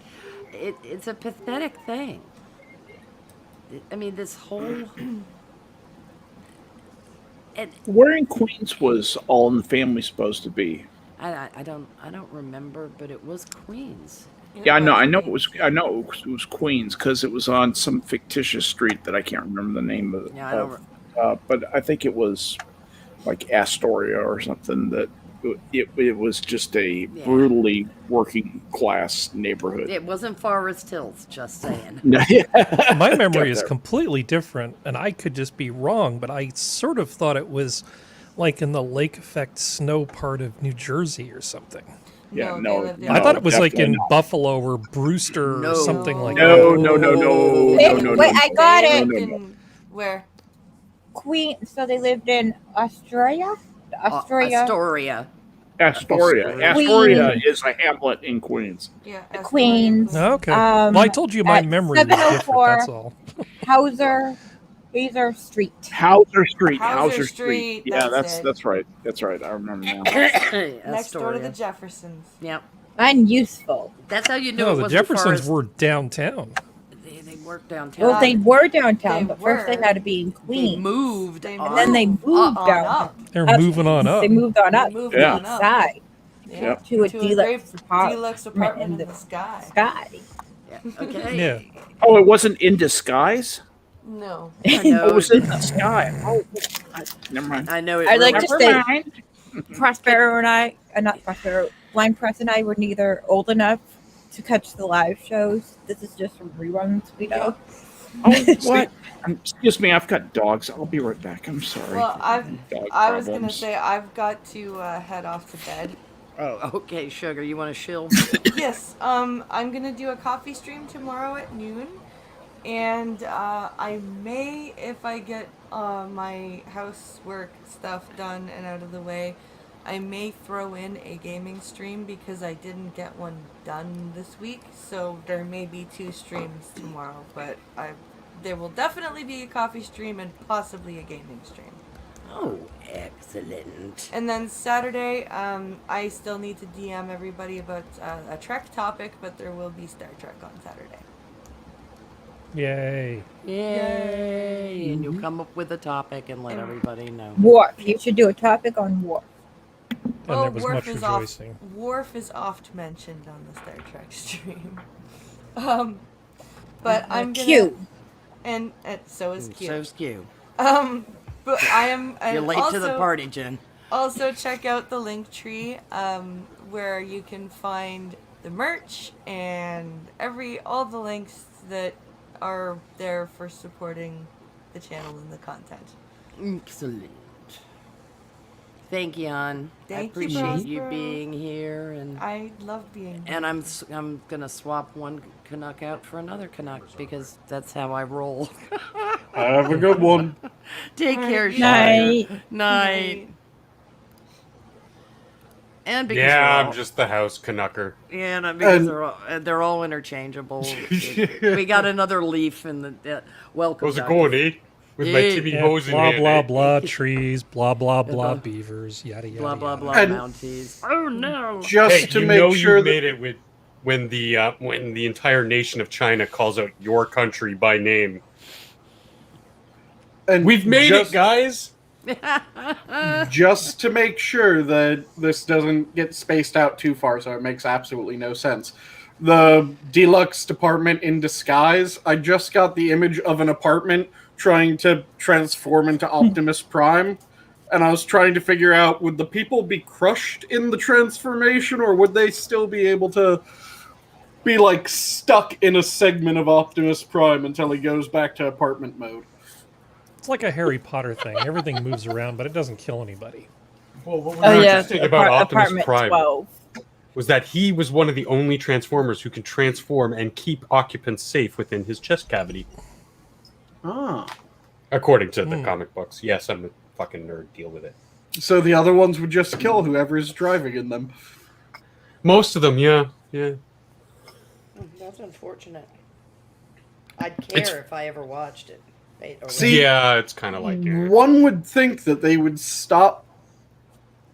it's a pathetic thing. I mean, this whole... Where in Queens was All in the Family supposed to be? I don't remember, but it was Queens. Yeah, I know it was Queens because it was on some fictitious street that I can't remember the name of. Yeah, I don't. But I think it was like Astoria or something. That it was just a brutally working class neighborhood. It wasn't Forest Hills, just saying. My memory is completely different, and I could just be wrong, but I sort of thought it was like in the lake effect snow part of New Jersey or something. Yeah, I thought it was like in not. Buffalo or Brewster or something like No. Wait, I got it. Where? Queen. So they lived in Astoria. Astoria. Astoria is a hamlet in Queens. Yeah, Queens. Okay. Well, I told you my memory was different, that's all. Hauser Street. Hauser Street. Yeah, that's right. That's right. I remember now. Next door to the Jeffersons. Yep. Unuseful. That's how you knew No, it the wasn't Jeffersons Forest. were downtown. They worked downtown. Well, they were downtown, They but first they were. had to be in Queens. They moved. And then they moved down. They're moving on up. They moved on up. Moved Yeah. on up. Side Yeah. to a To deluxe deluxe apartment in the sky. sky. Yeah. Okay. Yeah. Oh, it wasn't in disguise? No. I know. Oh, it was in the sky. Oh, never mind. I know. It I'd like really- to say Prospero and I, not Prospero, Blind Press and I were neither old enough to catch the live shows. This is just from reruns, we know. Oh, what? Excuse me, I've got dogs. I'll be right back. I'm sorry. Well, Dog I was gonna problems. say I've got to head off to bed. Oh, okay, sugar. You want to shill? Yes. I'm gonna do a coffee stream tomorrow at noon, and I may, if I get my housework stuff done and out of the way, I may throw in a gaming stream because I didn't get one done this week. So there may be 2 streams tomorrow, but there will definitely be a coffee stream and possibly a gaming stream. Oh, excellent. And then Saturday, I still need to DM everybody about a Trek topic, but there will be Star Trek on Saturday. Yay. Yay! And you'll come up with a topic and let everybody know. Warp. You should do a topic on Warp. And there was much rejoicing. Worf is oft mentioned on the Star Trek stream. But I'm gonna... Q. And so is Q. So's Q. But I am... You're and late to the also- party, Jen. Also, check out the link tree, where you can find the merch and all the links that are there for supporting the channel and the content. Excellent. Thank you, Jan. I Thank you, appreciate you Prospero. being here, and I love being here. and I'm gonna swap one Canuck out for another Canuck because that's how I roll. Have a good one. Take care, Night. Shire. Night. And because Yeah, we're I'm all- just the house Canucker. Yeah, and because And- they're all interchangeable. We got another leaf in the welcome. How's it document. going, eh? With my Yeah. Timmy Yeah, hose in blah, hand, blah, eh? blah, trees, blah, blah, blah, blah. beavers, yada, yada, Blah blah yada. blah And- Mounties. Oh no! Just Hey, to you make know sure you that made it with when the entire nation of China calls out your country by name. and We've made just, it, guys. Just to make sure that this doesn't get spaced out too far, so it makes absolutely no sense. The deluxe department in disguise. I just got the image of an apartment trying to transform into Optimus Prime, and I was trying to figure out, would the people be crushed in the transformation, or would they still be able to be like stuck in a segment of Optimus Prime until he goes back to apartment mode? It's like a Harry Potter thing. Everything moves around, but it doesn't kill anybody. Well, what was Oh, yeah. interesting about Optimus Apartment Prime 12. was that he was one of the only Transformers who can transform and keep occupants safe within his chest cavity. Ah. According to the comic books. Yes, I'm a fucking nerd. Deal with it. So the other ones would just kill whoever is driving in them. Most of them, yeah. Yeah. That's unfortunate. I'd It's- care if I ever watched it. See, Yeah, it's kind of like... one would think that they would stop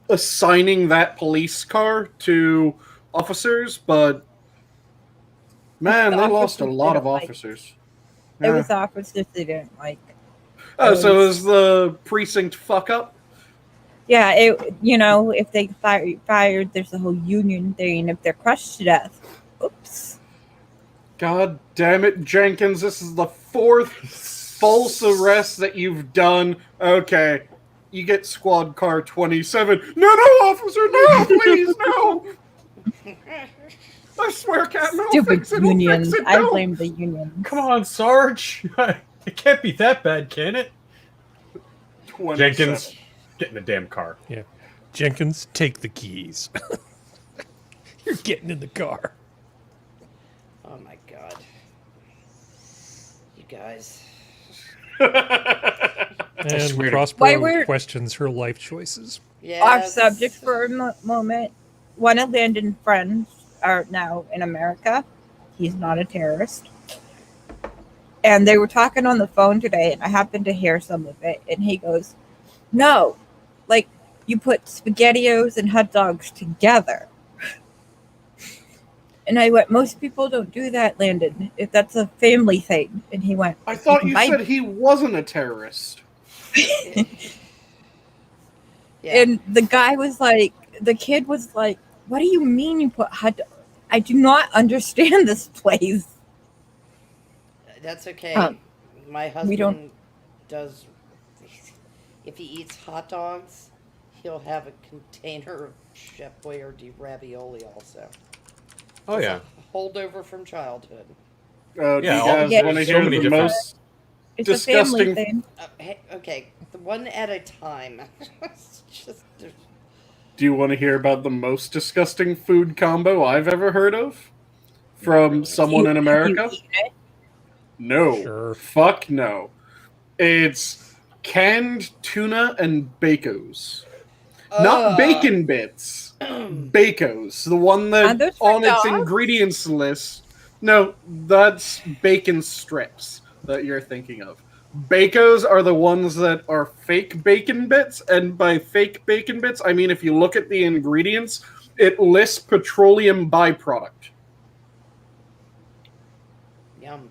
assigning that police car to officers, but man, The they lost a officers lot of didn't like- officers. It Yeah. was officers they didn't like. Oh, so it was the precinct fuck up? Yeah, if they fired, there's a whole union thing. If they're crushed to death, oops. God damn it, Jenkins! This is the 4th false arrest that you've done. Okay, you get squad car 27. No, officer, no, please, no! I swear, Captain, I'll Stupid fix it, I'll unions. fix it, I no! blame the unions. Come on, Sarge. It can't be that bad, can it? 27. Jenkins, get in the damn car. Yeah. Jenkins, take the keys. You're getting in the car. Oh my god. You guys. And swear to- Prospero questions her life choices. Yes. Off subject for a moment. One of Landon's friends are now in America. He's not a terrorist. And they were talking on the phone today, and I happened to hear some of it. And he goes, "No, like you put SpaghettiOs and hot dogs together." And I went, "Most people don't do that, Landon. If that's a family thing." And he went, I thought you buy- said he wasn't a terrorist. Yeah. And the guy was like, the kid was like, "What do you mean you put hot dog? I do not understand this place." That's okay. My don't- husband does. If he eats hot dogs, he'll have a container of Chef Boyardee ravioli also. Oh, It's yeah. a holdover from childhood. Do Yeah, you guys yeah. want to so hear many the different- most It's a family disgusting? thing. Hey, okay, the one at a time. It's just, there's- Do you want to hear about the most disgusting food combo I've ever heard of from someone in America? You eat it? No. Sure. Fuck no. It's canned tuna and bacos. Not bacon bits. Bacos. The one Are that those for on its dogs? ingredients list. No, that's bacon strips that you're thinking of. Bacos are the ones that are fake bacon bits, and by fake bacon bits, I mean if you look at the ingredients, it lists petroleum byproduct. Yum.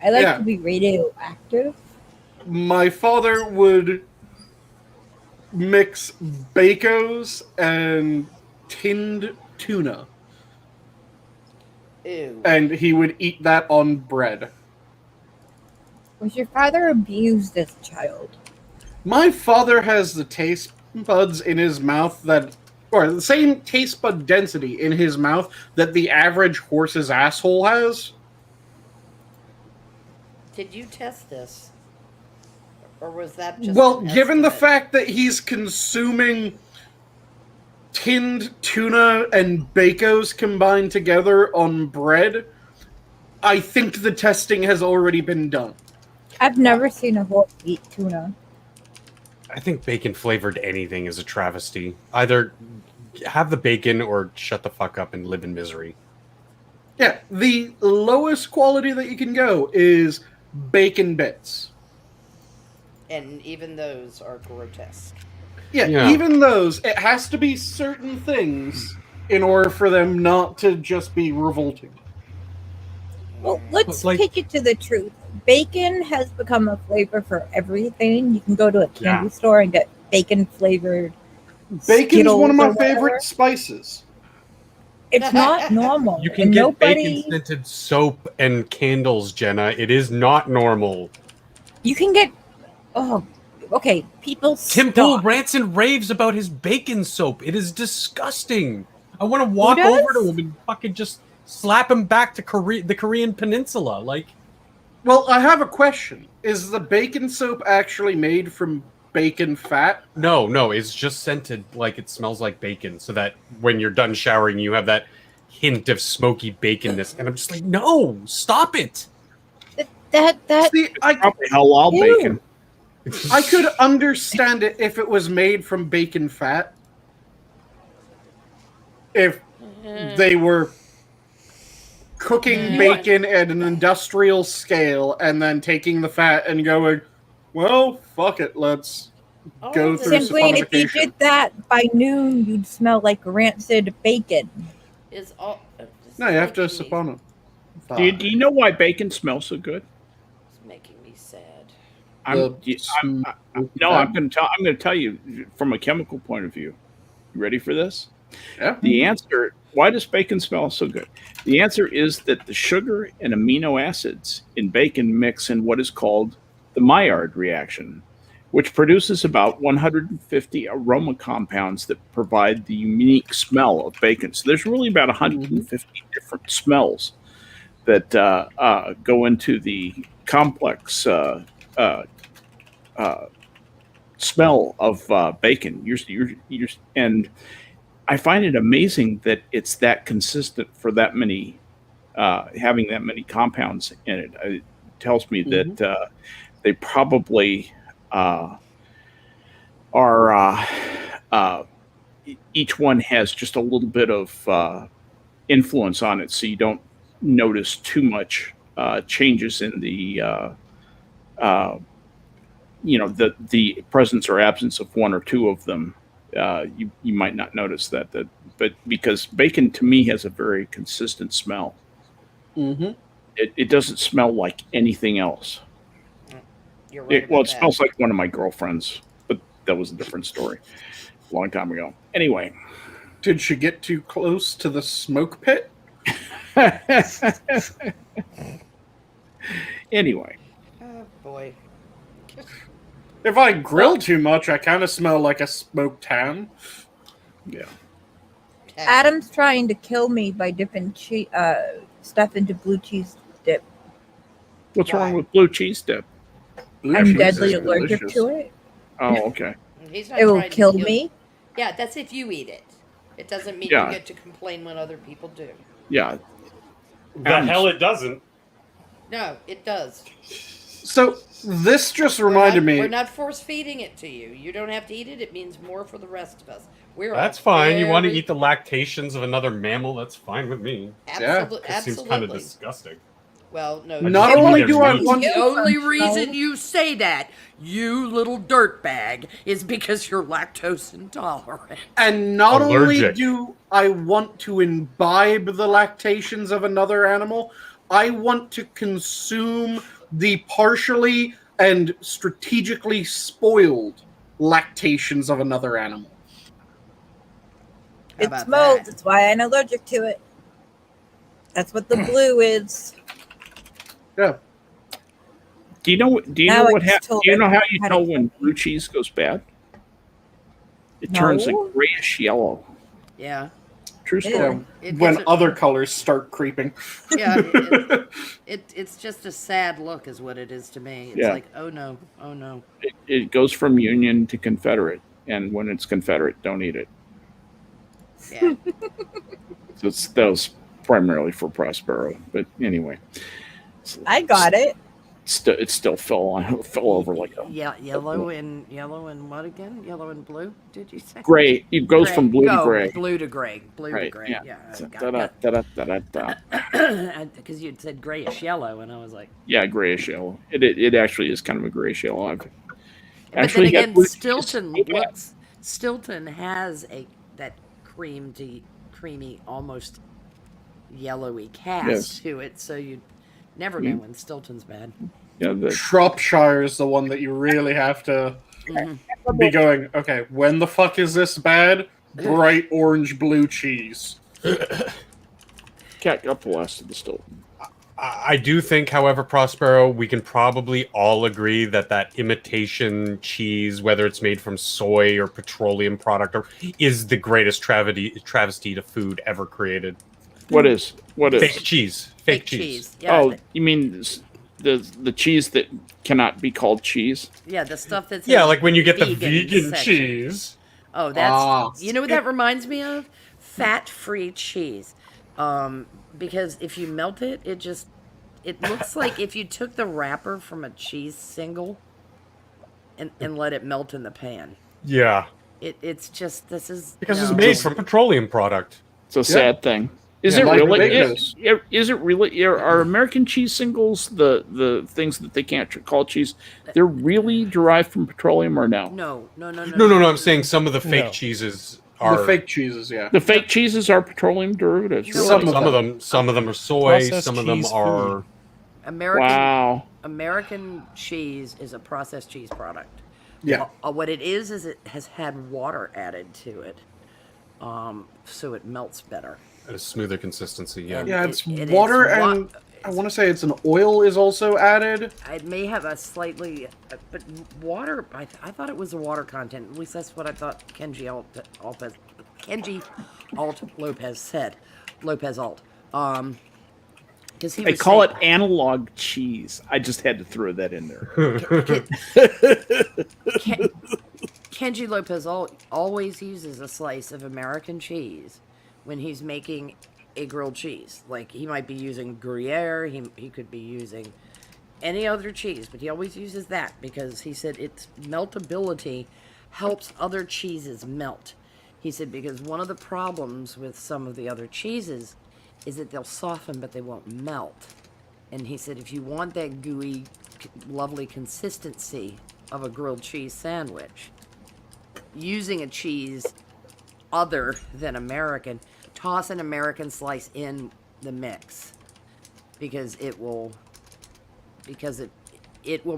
I like Yeah. to be radioactive. My father would mix bacos and tinned tuna, Ew. and he would eat that on bread. Was your father abused as a child? My father has the taste buds in his mouth that, or the same taste bud density in his mouth that the average horse's asshole has. Did you test this? Or was that just Well, an given the estimate? fact that he's consuming tinned tuna and bacos combined together on bread, I think the testing has already been done. I've never seen a horse eat tuna. I think bacon flavored anything is a travesty. Either have the bacon or shut the fuck up and live in misery. Yeah, the lowest quality that you can go is bacon bits. And even those are grotesque. Yeah, even those, it has to be certain things in order for them not to just be revolting. Well, let's Like- take it to the truth. Bacon has become a flavor for everything. You can go to a candy store and get bacon flavored. Bacon's Skittles one of or my whatever. favorite spices. It's not normal. You can and get nobody. bacon scented soap and candles, Jenna. It is not normal. You can get. Oh, okay. People. Tim Pool stop. rants and raves about his bacon soap. It is disgusting. I want to walk does? over to him and fucking just slap him back to the Korean Peninsula. Like, Well, I have a question. Is the bacon soap actually made from bacon fat? no, it's just scented like it smells like bacon, so that when you're done showering, you have that hint of smoky baconness. And I'm just like, no, stop it. That. See, Probably halal Ew. bacon. I could understand it if it was made from bacon fat. If they were cooking bacon at an industrial scale and then taking the fat and going, well, fuck it, let's All go of this through Simply, if you saponification. did that by noon, you'd smell like rancid bacon. is all. This No, is you have to making me- sapona. Do you know why bacon smells so good? It's making me sad. I'm going to tell you from a chemical point of view. You ready for this? Yeah. The answer, why does bacon smell so good? The answer is that the sugar and amino acids in bacon mix in what is called the Maillard reaction, which produces about 150 aroma compounds that provide the unique smell of bacon. So there's really about 150 different smells that go into the complex smell of bacon. And I find it amazing that it's that consistent for that many, having that many compounds in it. It tells me that they probably each one has just a little bit of influence on it, so you don't notice too much changes in the the presence or absence of one or two of them. You might not notice that, but because bacon to me has a very consistent smell. It doesn't smell like anything else. You're right. It smells like one of my girlfriends, but that was a different story a long time ago. Anyway. Did she get too close to the smoke pit? Anyway. Oh, boy. If I grill too much, I kind of smell like a smoked ham. Yeah. Adam's trying to kill me by dipping stuff into blue cheese dip. What's wrong with blue cheese dip? I'm deadly allergic to it. Oh, okay. It will kill me. Yeah, that's if you eat it. It doesn't mean Yeah. you get to complain when other people do. Yeah. The hell it doesn't. No, it does. So this just reminded me. We're not force feeding it to you. You don't have to eat it. It means more for the rest of us. That's fine. You want to eat the lactations of another mammal? That's fine with me. Absolutely. It seems kind of disgusting. Well, no. Not only do I want the only reason you say that, you little dirtbag, is because you're lactose intolerant. And not Allergic. only do I want to imbibe the lactations of another animal, I want to consume the partially and strategically spoiled lactations of another animal. How It about smells. that? That's why I'm allergic to it. That's what the blue is. Yeah. Do you know? Do you Now know I what just happens? told Do you know how her you how to tell when cook. blue cheese goes bad? It turns a No. grayish yellow. Yeah. True story. Ew. When It's other colors start creeping. Yeah. It's just a sad look, is what it is to me. It's Yeah. like, oh no, oh no. It goes from Union to Confederate, and when it's Confederate, don't eat it. Yeah. So that was primarily for Prospero, but anyway, I got it. it still fell over like a Yeah, yellow and what again? Yellow and blue? Did you say? gray. It goes Gray. from blue to Oh, gray. Blue to gray. Blue to Right? gray. Yeah. Yeah. Because you'd said grayish yellow, and I was like. Yeah, grayish yellow. It actually is kind of a grayish yellow. I've But actually then got again, blue cheese. Stilton has that creamy, almost yellowy cast Yes. to it, so you never know when Stilton's bad. Yeah, Shropshire is the one that you really have to be going, okay, when the fuck is this bad? Bright orange blue cheese. cat got the last of the Stilton. I do think, however, Prospero, we can probably all agree that imitation cheese, whether it's made from soy or petroleum product, is the greatest travesty to food ever created. What is? Fake cheese? Fake cheese. Yeah, Oh, you mean the cheese that cannot be called cheese? yeah, the stuff that's Yeah, in like when you get the vegan section. cheese. Oh, that's you know what that reminds me of? Fat-free cheese. Because if you melt it, it looks like if you took the wrapper from a cheese single and let it melt in the pan. Yeah. It's just Because it's made from petroleum product. It's a sad thing. Is Yeah, it like really? potatoes. Is it really? Are American cheese singles the things that they can't call cheese? They're really derived from petroleum or no? No. No. I'm saying some of the fake No. cheeses are The fake cheeses, yeah. The fake cheeses are petroleum derivatives. Really? Some of Some of them are soy. Processed Some of them cheese are American cheese is a processed cheese product. Yeah. What it is it has had water added to it, so it melts better. A smoother consistency, yeah. Yeah, it's water, and I want to say it's an oil is also added. It may have a slightly, but water. I thought it was the water content. At least that's what I thought. Kenji Alt Lopez said. Lopez Alt. Because I call it analog cheese. I just had to throw that in there. Kenji Lopez always uses a slice of American cheese when he's making a grilled cheese. Like, he might be using Gruyere, he could be using any other cheese, but he always uses that because he said its meltability helps other cheeses melt. He said because one of the problems with some of the other cheeses is that they'll soften but they won't melt. And he said if you want that gooey, lovely consistency of a grilled cheese sandwich, using a cheese other than American, toss an American slice in the mix because it will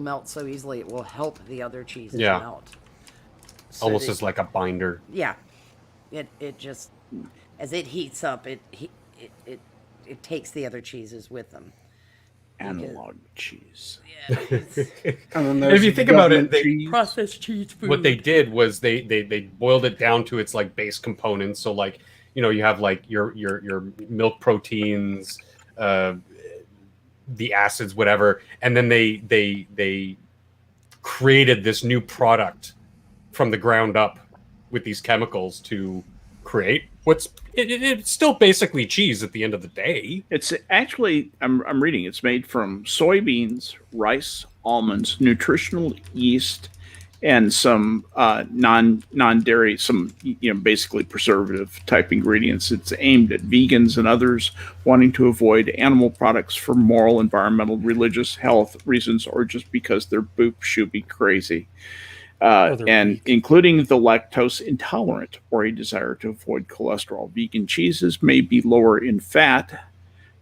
melt so easily. It will help the other cheeses melt. So almost as like a binder. Yeah, it just as it heats up, it takes the other cheeses with them. Analog cheese. Yeah. And then If you think about it, Processed cheese food. what they did was they boiled it down to its like base components. So like, you know, you have like your milk proteins, the acids, whatever, and then they created this new product from the ground up with these chemicals to create it's still basically cheese at the end of the day. It's actually, I'm reading, it's made from soybeans, rice, almonds, nutritional yeast, and some non-dairy, some basically preservative type ingredients. It's aimed at vegans and others wanting to avoid animal products for moral, environmental, religious, health reasons, or just because they're boop shooby crazy. And including the lactose intolerant or a desire to avoid cholesterol. Vegan cheeses may be lower in fat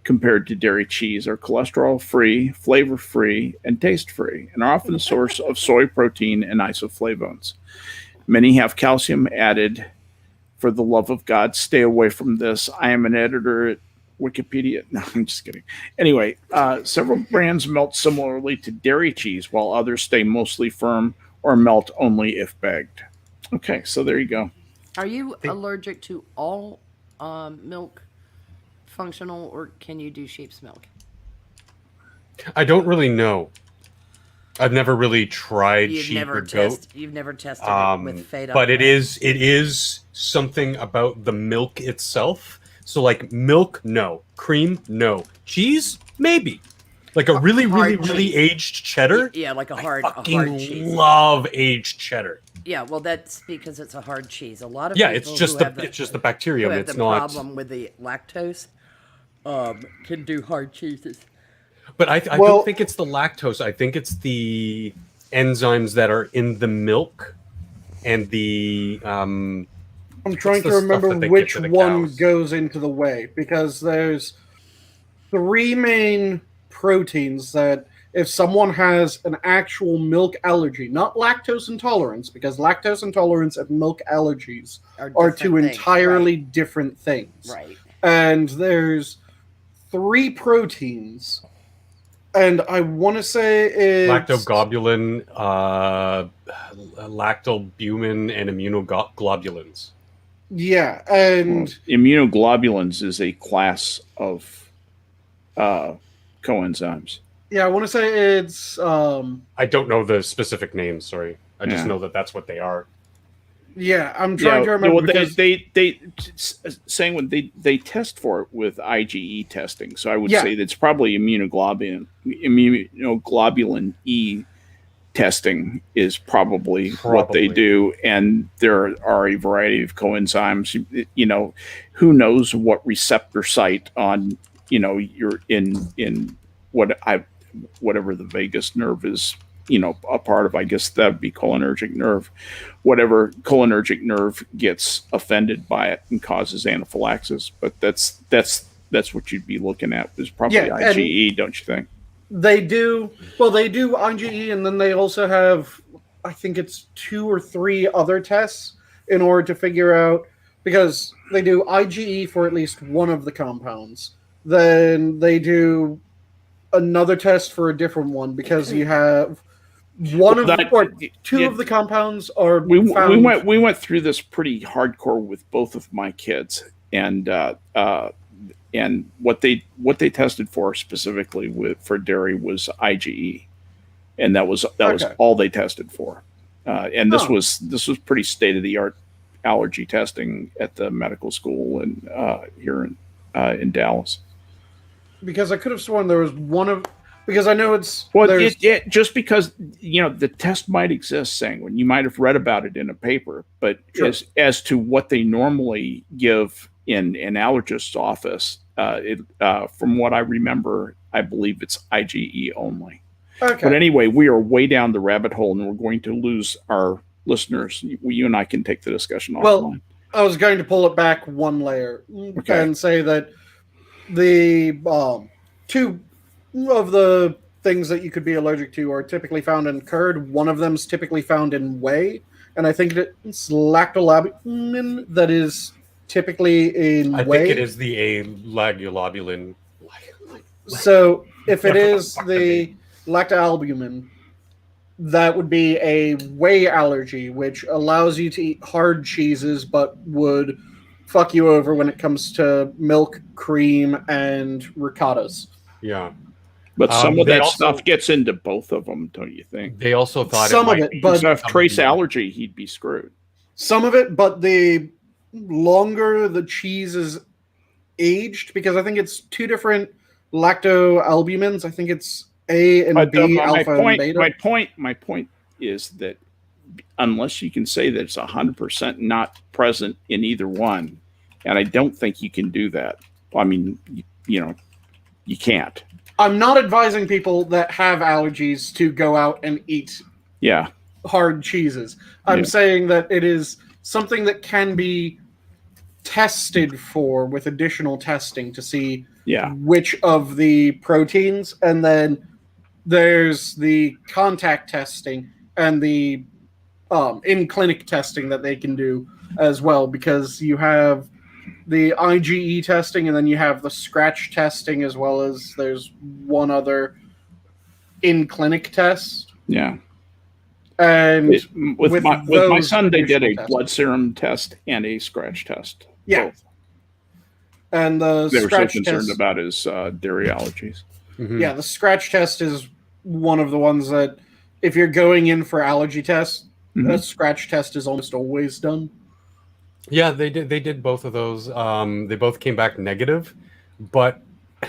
compared to dairy cheese, are cholesterol-free, flavor-free, and taste-free, and are often a source of soy protein and isoflavones. Many have calcium added. For the love of God, stay away from this. I am an editor at Wikipedia. No, I'm just kidding. Anyway, several brands melt similarly to dairy cheese, while others stay mostly firm or melt only if bagged. Okay, so there you go. Are you allergic to all milk functional, or can you do sheep's milk? I don't really know. I've never really tried sheep or goat. You've never tested it with Feta. But it is something about the milk itself. So like milk, no. Cream, no. Cheese, maybe. Like a really aged cheddar. Yeah, like a hard cheese. Love aged cheddar. Yeah, well, that's because it's a hard cheese. A lot of it's just the bacterium. It's not problem with the lactose. Can do hard cheeses. But I don't think it's the lactose. I think it's the enzymes that are in the milk and the. I'm trying to remember which one goes into the whey, because there's 3 main proteins that if someone has an actual milk allergy, not lactose intolerance, because lactose intolerance and milk allergies are 2 entirely different things. Right. And there's 3 proteins, and I want to say it's lactoglobulin, lactoalbumin, and immunoglobulins. Yeah, and immunoglobulins is a class of coenzymes. Yeah, I want to say it's. I don't know the specific names. Sorry, I just know that that's what they are. Yeah, I'm trying to remember. Well, Sanguine, they test for it with IgE testing, so I would say that's probably immunoglobulin E testing is probably what they do, and there are a variety of coenzymes. Who knows what receptor site on you're in whatever the vagus nerve is, a part of. I guess that would be cholinergic nerve. Whatever cholinergic nerve gets offended by it and causes anaphylaxis. But that's what you'd be looking at, is probably IgE, don't you think? They do. Well, they do IgE, and then they also have, I think it's 2 or 3 other tests in order to figure out, because they do IgE for at least one of the compounds. Then they do another test for a different one, because you have one of two of the compounds are found. We went through this pretty hardcore with both of my kids, and what they tested for specifically for dairy was IgE, and that was all they tested for. And this was pretty state of the art allergy testing at the medical school and here in Dallas. Because I could have sworn there was one of, because I know it's just because the test might exist, Sanguine, you might have read about it in a paper, but sure. as to what they normally give in an allergist's office, from what I remember, I believe it's IgE only. Okay. But anyway, we are way down the rabbit hole, and we're going to lose our listeners. You and I can take the discussion offline. Well, I was going to pull it back one layer and say that the 2 of the things that you could be allergic to are typically found in curd. One of them is typically found in whey, and I think it's lactolabulin that is typically in whey. I think it is the lactolabulin. So if it is the lactoalbumin, that would be a whey allergy, which allows you to eat hard cheeses, but would fuck you over when it comes to milk, cream, and ricottas. Yeah. But some of that stuff gets into both of them, don't you think? They also thought some of it, but if trace allergy, he'd be screwed. Some of it, but the longer the cheese is aged, because I think it's 2 different lactoalbumins. I think it's A and B, alpha and beta. My point is that unless you can say that it's 100% not present in either one, and I don't think you can do that. I mean, you can't. I'm not advising people that have allergies to go out and eat hard cheeses. I'm saying that it is something that can be tested for with additional testing to see which of the proteins, and then there's the contact testing and the in-clinic testing that they can do as well, because you have the IgE testing, and then you have the scratch testing, as well as there's one other in-clinic test. Yeah. And with my son, they did a blood serum test and a scratch test. Yeah. Both. And the they were scratch so concerned about his dairy allergies. Mm-hmm. Yeah, the scratch test is one of the ones that, if you're going in for allergy tests, the scratch test is almost always done. Yeah, they did both of those. They both came back negative, but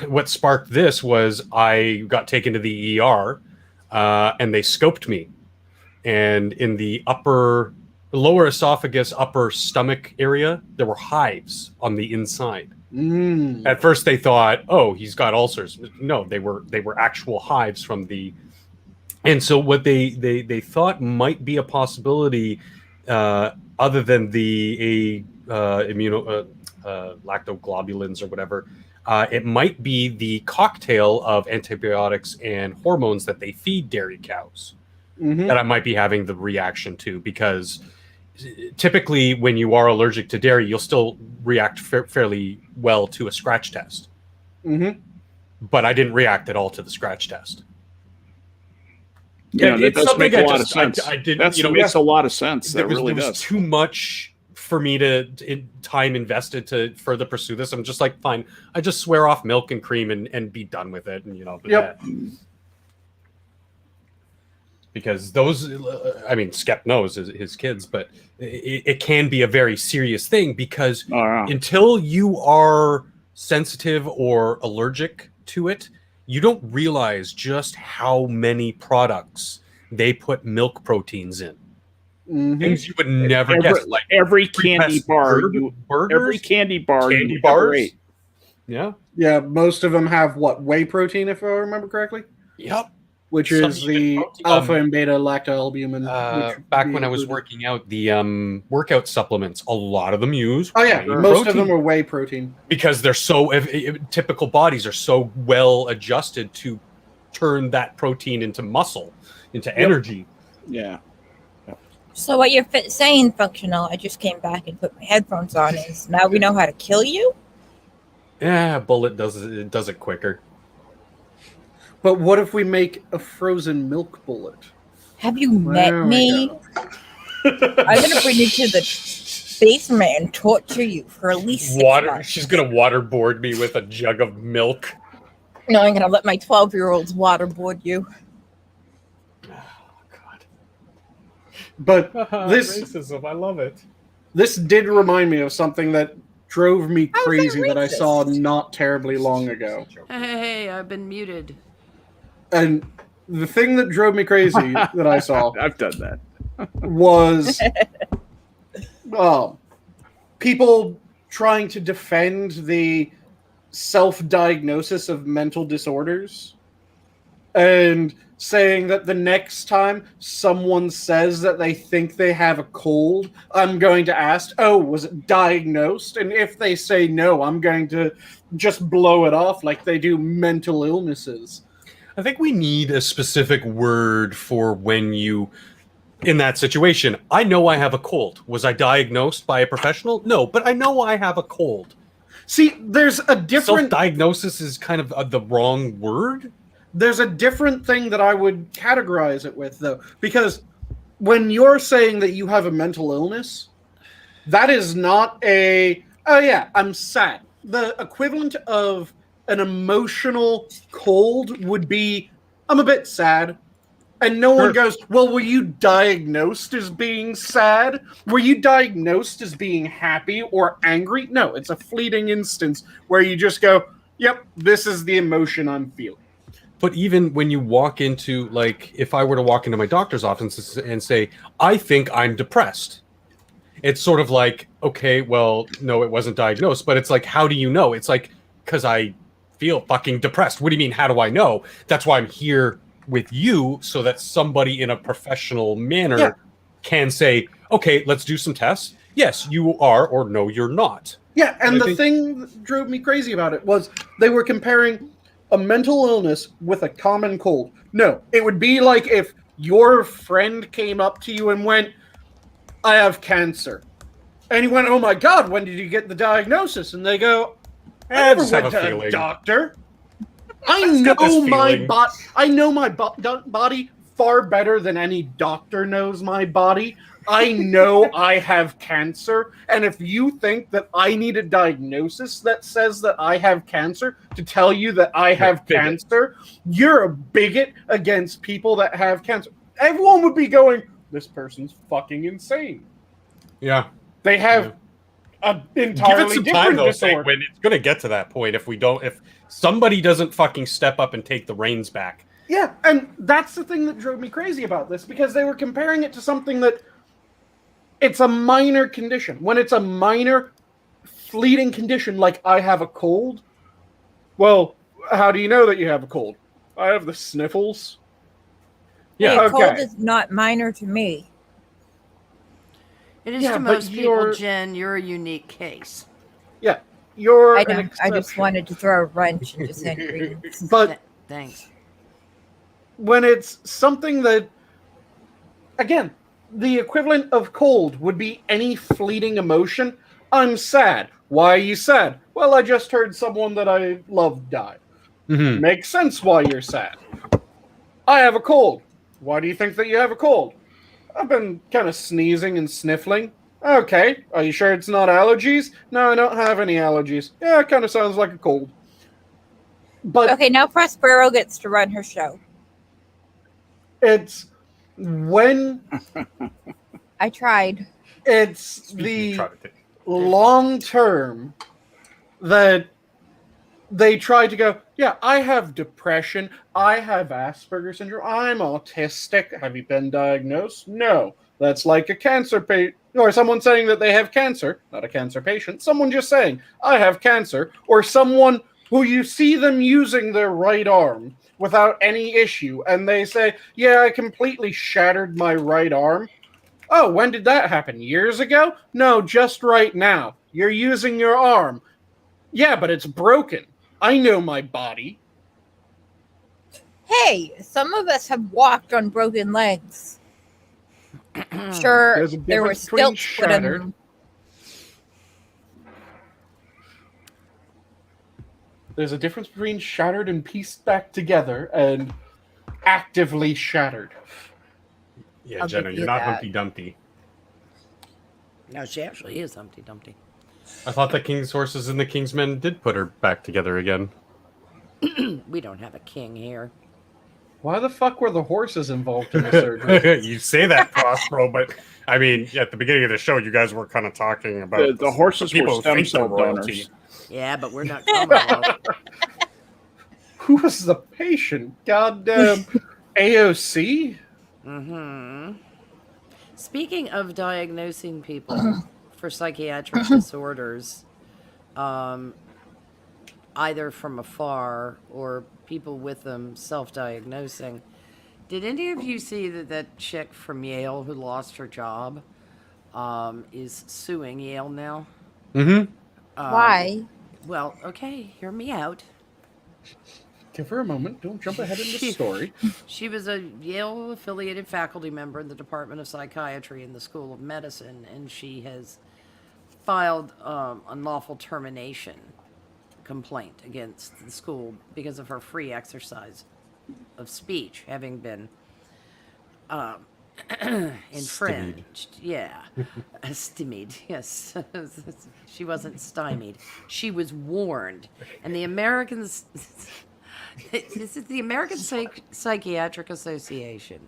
what sparked this was I got taken to the ER, and they scoped me, and in the lower esophagus, upper stomach area, there were hives on the inside. At first, they thought, "Oh, he's got ulcers." No, they were actual hives from the. And so, what they thought might be a possibility. Other than the lactoglobulins or whatever, it might be the cocktail of antibiotics and hormones that they feed dairy cows that I might be having the reaction to, because typically when you are allergic to dairy, you'll still react fairly well to a scratch test. But I didn't react at all to the scratch test. That does make a lot of sense. That makes a lot of sense. That really does. There was too much for me time invested to further pursue this. I'm just like, fine, I just swear off milk and cream and be done with it. And because those, Skep knows his kids, but it can be a very serious thing, because until you are sensitive or allergic to it, you don't realize just how many products they put milk proteins in. Things you would never guess, like every candy bar, candy bars. Yeah. Most of them have whey protein, if I remember correctly. Yep. Which is the alpha and beta lactoalbumin. Back when I was working out, the workout supplements, a lot of them use. Oh yeah, most of them are whey protein, because they're so typical bodies are so well adjusted to turn that protein into muscle, into energy. Yeah. So what you're saying, functional, I just came back and put my headphones on, is now we know how to kill you? Yeah, bullet does it quicker. But what if we make a frozen milk bullet? Have you met There we me? go. I'm going to bring you to the basement and torture you for at least 6 months. She's gonna waterboard me with a jug of milk. No, I'm going to let my 12-year-olds waterboard you. But this racism, I love it. this did remind me of something that drove me How's that crazy that I saw racist? not terribly long ago. Hey, I've been muted. And the thing that drove me crazy that I saw I've done that. was people trying to defend the self-diagnosis of mental disorders and saying that the next time someone says that they think they have a cold, I'm going to ask, oh, was it diagnosed? And if they say no, I'm going to just blow it off like they do mental illnesses. I think we need a specific word for when you, in that situation, I know I have a cold. Was I diagnosed by a professional? No, but I know I have a cold. See, there's a different... Self-diagnosis is kind of the wrong word. There's a different thing that I would categorize it with, though, because when you're saying that you have a mental illness, that is not a, oh yeah, I'm sad. The equivalent of an emotional cold would be, I'm a bit sad. And no one goes, well, were you diagnosed as being sad? Were you diagnosed as being happy or angry? No, it's a fleeting instance where you just go, yep, this is the emotion I'm feeling. But even when you walk into, like, if I were to walk into my doctor's office and say, I think I'm depressed, it's sort of like, okay, well, no, it wasn't diagnosed. But it's like, how do you know? It's like, because I feel fucking depressed. What do you mean, how do I know? That's why I'm here with you, so that somebody in a professional manner can say, okay, let's do some tests. Yes, you are, or no, you're not. Yeah, and the thing that drove me crazy about it was they were comparing a mental illness with a common cold. No, it would be like if your friend came up to you and went, I have cancer. And you went, oh my God, when did you get the diagnosis? And they go, I never went to a doctor. I know my body far better than any doctor knows my body. I know I have cancer, and if you think that I need a diagnosis that says that I have cancer to tell you that I have cancer, you're a bigot against people that have cancer. Everyone would be going, this person's fucking insane. Yeah. They have an entirely Give it some different time, though, disorder. when it's going to get to that point if somebody doesn't fucking step up and take the reins back. Yeah, and that's the thing that drove me crazy about this, because they were comparing it to something that it's a minor condition. When it's a minor, fleeting condition like I have a cold, well, how do you know that you have a cold? I have the sniffles. Yeah, Yeah, cold okay. is not minor to me. It is Yeah, to but most people, Jen, you're a unique case. Yeah, you're I an know. I just exception. wanted to throw a wrench into Sanguine. But Thanks. when it's something that, again, the equivalent of cold would be any fleeting emotion. I'm sad. Why are you sad? Well, I just heard someone that I love die. Mm-hmm. Makes sense why you're sad. I have a cold. Why do you think that you have a cold? I've been kind of sneezing and sniffling. Okay, are you sure it's not allergies? No, I don't have any allergies. Yeah, it kind of sounds like a cold. But Okay, now Prospero gets to run her show. it's when I tried. it's the long term that they try to go, yeah, I have depression, I have Asperger's syndrome, I'm autistic. Have you been diagnosed? No. That's like a cancer patient, or someone saying that they have cancer, not a cancer patient, someone just saying, I have cancer, or someone who you see them using their right arm without any issue, and they say, yeah, I completely shattered my right arm. Oh, when did that happen? Years ago? No, just right now. You're using your arm. Yeah, but it's broken. I know my body. Hey, some of us have walked on broken legs. Sure, There's a there were difference between stilts put in shattered. them. There's a difference between shattered and pieced back together and actively shattered. Yeah, I'll Jenna, give you're you not that. Humpty Dumpty. No, she actually is Humpty Dumpty. I thought the King's horses and the King's men did put her back together again. We don't have a king here. Why the fuck were the horses involved in the surgery? You say that, Prospero, but I mean, at the beginning of the show, you guys were kind of talking about The horses people were who stem think they're cell royalty. donors. Yeah, but we're not Commonwealth. Who was the patient? Goddamn AOC? Mm-hmm. Speaking of diagnosing people for psychiatric disorders, either from afar or people with them self-diagnosing, did any of you see that chick from Yale who lost her job is suing Yale now? Mm-hmm. Why? Well, okay, hear me out. Give her a moment. Don't jump ahead in the story. She was a Yale-affiliated faculty member in the Department of Psychiatry in the School of Medicine, and she has filed unlawful termination complaint against the school because of her free exercise of speech having been infringed. Yeah. Stymied, yes. She wasn't stymied. She was warned. And the Americans... This is the American Psychiatric Association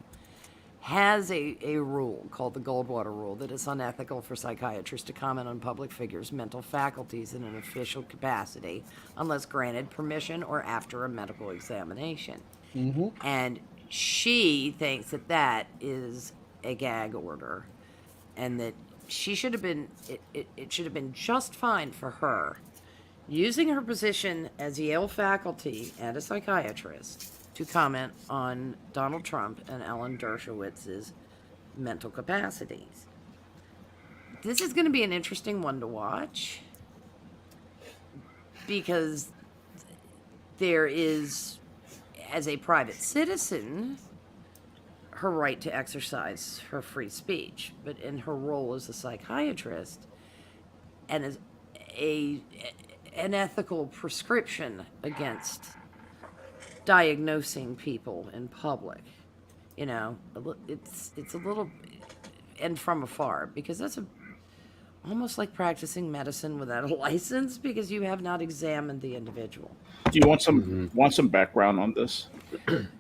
has a rule called the Goldwater Rule that it's unethical for psychiatrists to comment on public figures' mental faculties in an official capacity unless granted permission or after a medical examination. Mm-hmm. And she thinks that is a gag order and that she should have been, it should have been just fine for her using her position as Yale faculty and a psychiatrist to comment on Donald Trump and Alan Dershowitz's mental capacities. This is going to be an interesting one to watch because there is, as a private citizen, her right to exercise her free speech, but in her role as a psychiatrist and as an ethical prescription against diagnosing people in public, you know, it's a little, and from afar, because that's almost like practicing medicine without a license because you have not examined the individual. Do you want some background on this?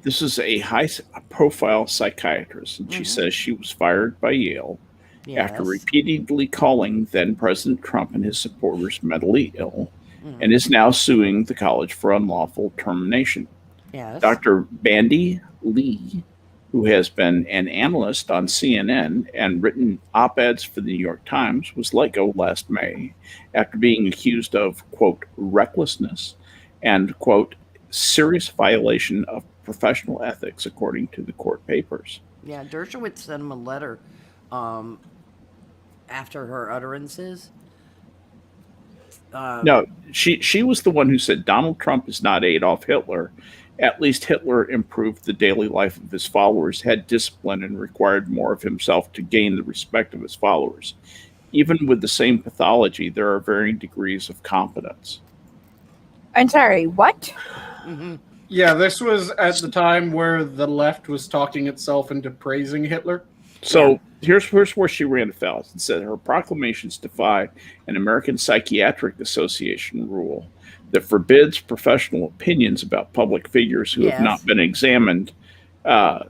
This is a high-profile psychiatrist, and she says she was fired by Yale after repeatedly calling then-President Trump and his supporters mentally ill, and is now suing the college for unlawful termination. Yes. Dr. Bandy Lee, who has been an analyst on CNN and written op-eds for the New York Times, was let go last May after being accused of, quote, recklessness and, quote, serious violation of professional ethics, according to the court papers. Yeah, Dershowitz sent him a letter after her utterances. No, she was the one who said Donald Trump is not Adolf Hitler. At least Hitler improved the daily life of his followers, had discipline, and required more of himself to gain the respect of his followers. Even with the same pathology, there are varying degrees of competence. I'm sorry, what? Yeah, this was at the time where the left was talking itself into praising Hitler. So here's where she ran afoul. It said her proclamations defy an American Psychiatric Association rule that forbids professional opinions about public figures who have not been examined. But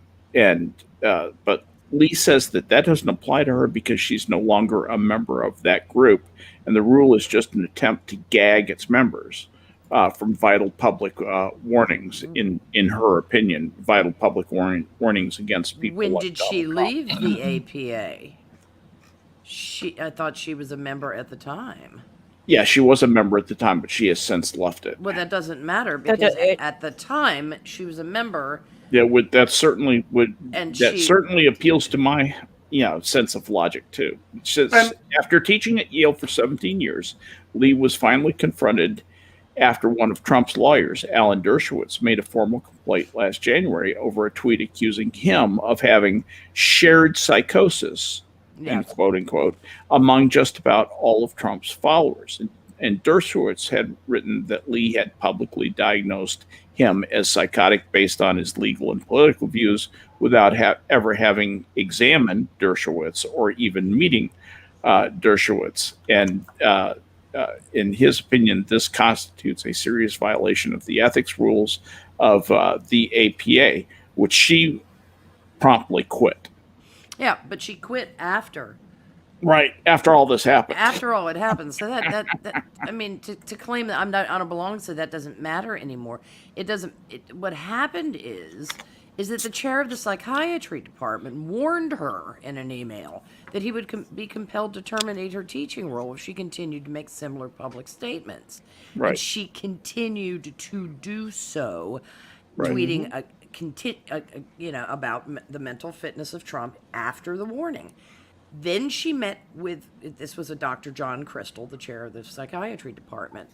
Lee says that doesn't apply to her because she's no longer a member of that group, and the rule is just an attempt to gag its members from vital public warnings. In her opinion, vital public warnings against people. When like did Donald she Trump. leave the APA? I thought she was a member at the time. Yeah, she was a member at the time, but she has since left it. Well, that doesn't matter because at the time she was a member. Yeah, that certainly appeals to my sense of logic too. It says, after teaching at Yale for 17 years, Lee was finally confronted after one of Trump's lawyers, Alan Dershowitz, made a formal complaint last January over a tweet accusing him of having shared psychosis, and Yes. quote unquote, among just about all of Trump's followers. And Dershowitz had written that Lee had publicly diagnosed him as psychotic based on his legal and political views without ever having examined Dershowitz or even meeting Dershowitz. And in his opinion, this constitutes a serious violation of the ethics rules of the APA, which she promptly quit. Yeah, but she quit after. Right, after all this happened. After all it happened. So that I mean, to claim that I don't belong, so that doesn't matter anymore. It doesn't. What happened is that the chair of the psychiatry department warned her in an email that he would be compelled to terminate her teaching role if she continued to make similar public statements. Right. And she continued to do so, Right. tweeting about the mental fitness of Trump after the warning. Then she met with, this was a Dr. John Crystal, the chair of the psychiatry department,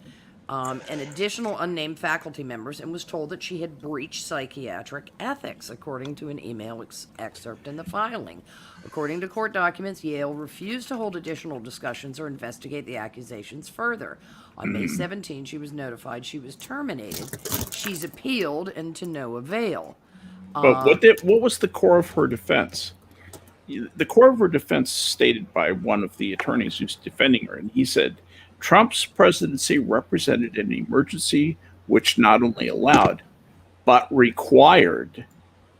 and additional unnamed faculty members, and was told that she had breached psychiatric ethics, according to an email excerpt in the filing. According to court documents, Yale refused to hold additional discussions or investigate the accusations further. On May 17, she was notified she was terminated. She's appealed, and to no avail. But what was the core of her defense? The core of her defense stated by one of the attorneys who's defending her, and he said, Trump's presidency represented an emergency which not only allowed, but required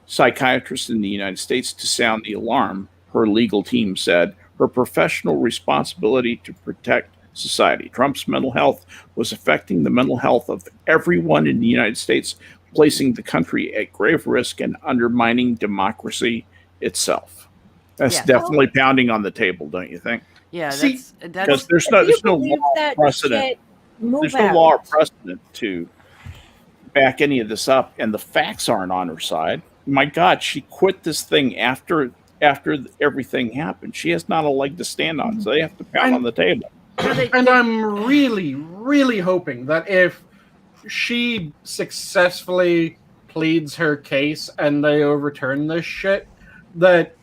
psychiatrists in the United States to sound the alarm. Her legal team said her professional responsibility to protect society. Trump's mental health was affecting the mental health of everyone in the United States, placing the country at grave risk and undermining democracy itself. That's definitely pounding on the table, don't you think? Yeah, because that's there's no law precedent. There's no law or precedent to back any of this up, and the facts aren't on her side. My God, she quit this thing after everything happened. She has not a leg to stand on, so they have to pound on the table. And I'm really, really hoping that if she successfully pleads her case and they overturn this shit, that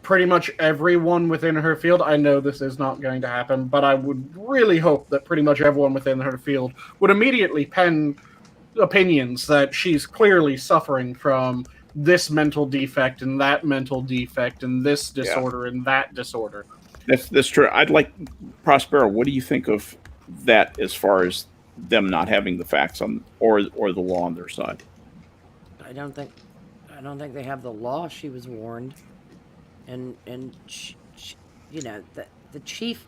pretty much everyone within her field, I know this is not going to happen, but I would really hope that pretty much everyone within her field would immediately pen opinions that she's clearly suffering from this mental defect and that mental defect and this disorder and that disorder. That's true. I'd like, Prospero, what do you think of that as far as them not having the facts on or the law on their side? I don't think they have the law. She was warned. And the chief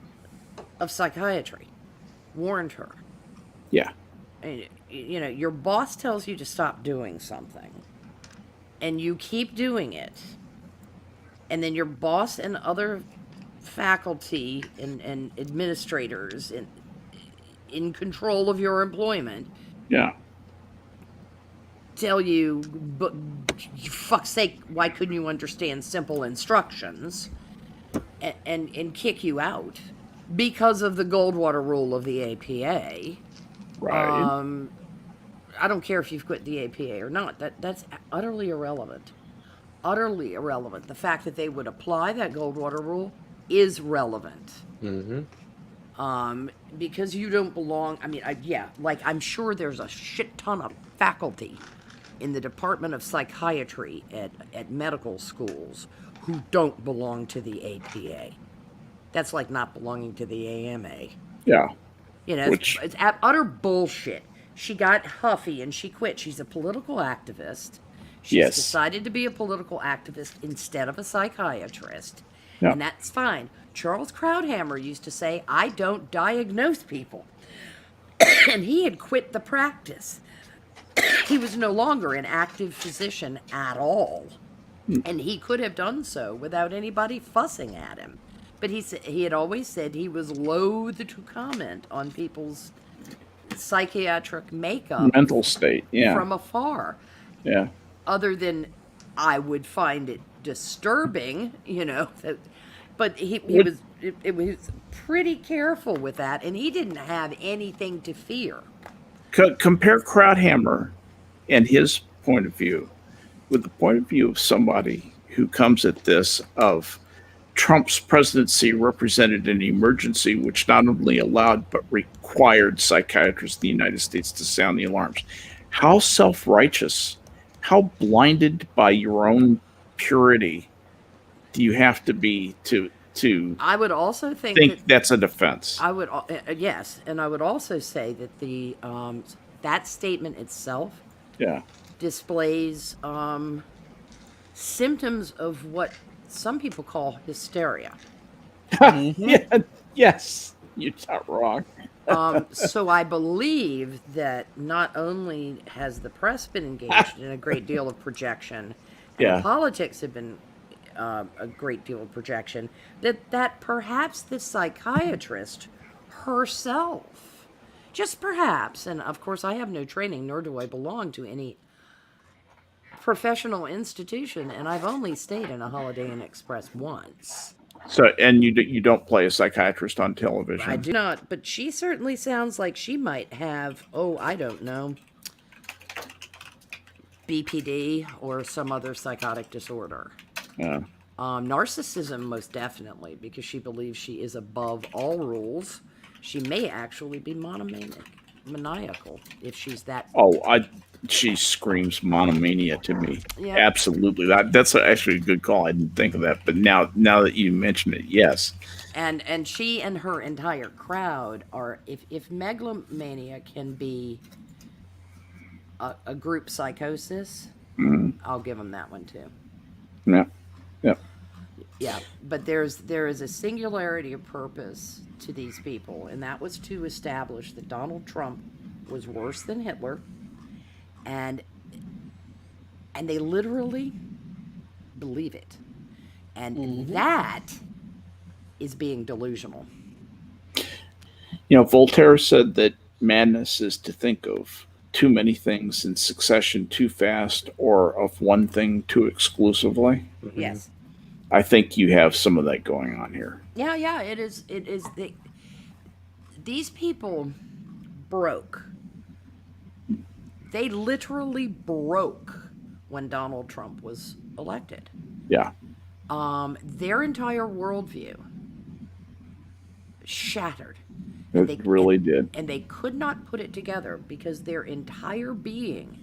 of psychiatry warned her. Yeah. And, your boss tells you to stop doing something, and you keep doing it, and then your boss and other faculty and administrators in control of your employment tell you, but fuck's sake, why couldn't you understand simple instructions, and kick you out because of the Goldwater Rule of the APA. Right. I don't care if you've quit the APA or not. That's utterly irrelevant. Utterly irrelevant. The fact that they would apply that Goldwater Rule is relevant. Mm-hmm. Because you don't belong. I mean, I'm sure there's a shit ton of faculty in the Department of Psychiatry at medical schools who don't belong to the APA. That's like not belonging to the AMA. Yeah. It's utter bullshit. She got huffy and she quit. She's a political activist. She's decided to be a political activist instead of a psychiatrist. Yeah. And that's fine. Charles Krauthammer used to say, I don't diagnose people. And he had quit the practice. He was no longer an active physician at all. And he could have done so without anybody fussing at him. But he had always said he was loath to comment on people's psychiatric makeup. Mental state, from afar. Yeah. Other than, I would find it disturbing, but he it was pretty careful with that, and he didn't have anything to fear. Compare Krauthammer and his point of view with the point of view of somebody who comes at this of Trump's presidency represented an emergency which not only allowed but required psychiatrists in the United States to sound the alarms. How self-righteous, how blinded by your own purity do you have to be to I would also think that's a defense? I would yes, and I would also say that the that statement itself displays symptoms of what some people call hysteria. Yeah, yes, you're not wrong. So I believe that not only has the press been engaged in a great deal of projection, and politics have been a great deal of projection, that perhaps the psychiatrist herself, just perhaps, and of course I have no training, nor do I belong to any professional institution, and I've only stayed in a Holiday Inn Express once. So, and you don't play a psychiatrist on television? I do not, but she certainly sounds like she might have, I don't know, BPD or some other psychotic disorder. Yeah. Narcissism, most definitely, because she believes she is above all rules. She may actually be maniacal if she's that. She screams monomania to me. Yeah. Absolutely. That's actually a good call. I didn't think of that, but now that you mention it, yes. And she and her entire crowd are, if megalomania can be a group psychosis, I'll give them that one too. Yeah. Yeah, but there is a singularity of purpose to these people, and that was to establish that Donald Trump was worse than Hitler, and they literally believe it, and that is being delusional. You know, Voltaire said that madness is to think of too many things in succession too fast, or of one thing too exclusively. Yes. I think you have some of that going on here. Yeah, it is. These people broke. They literally broke when Donald Trump was elected. Yeah. Their entire worldview shattered. It really did. And they could not put it together because their entire being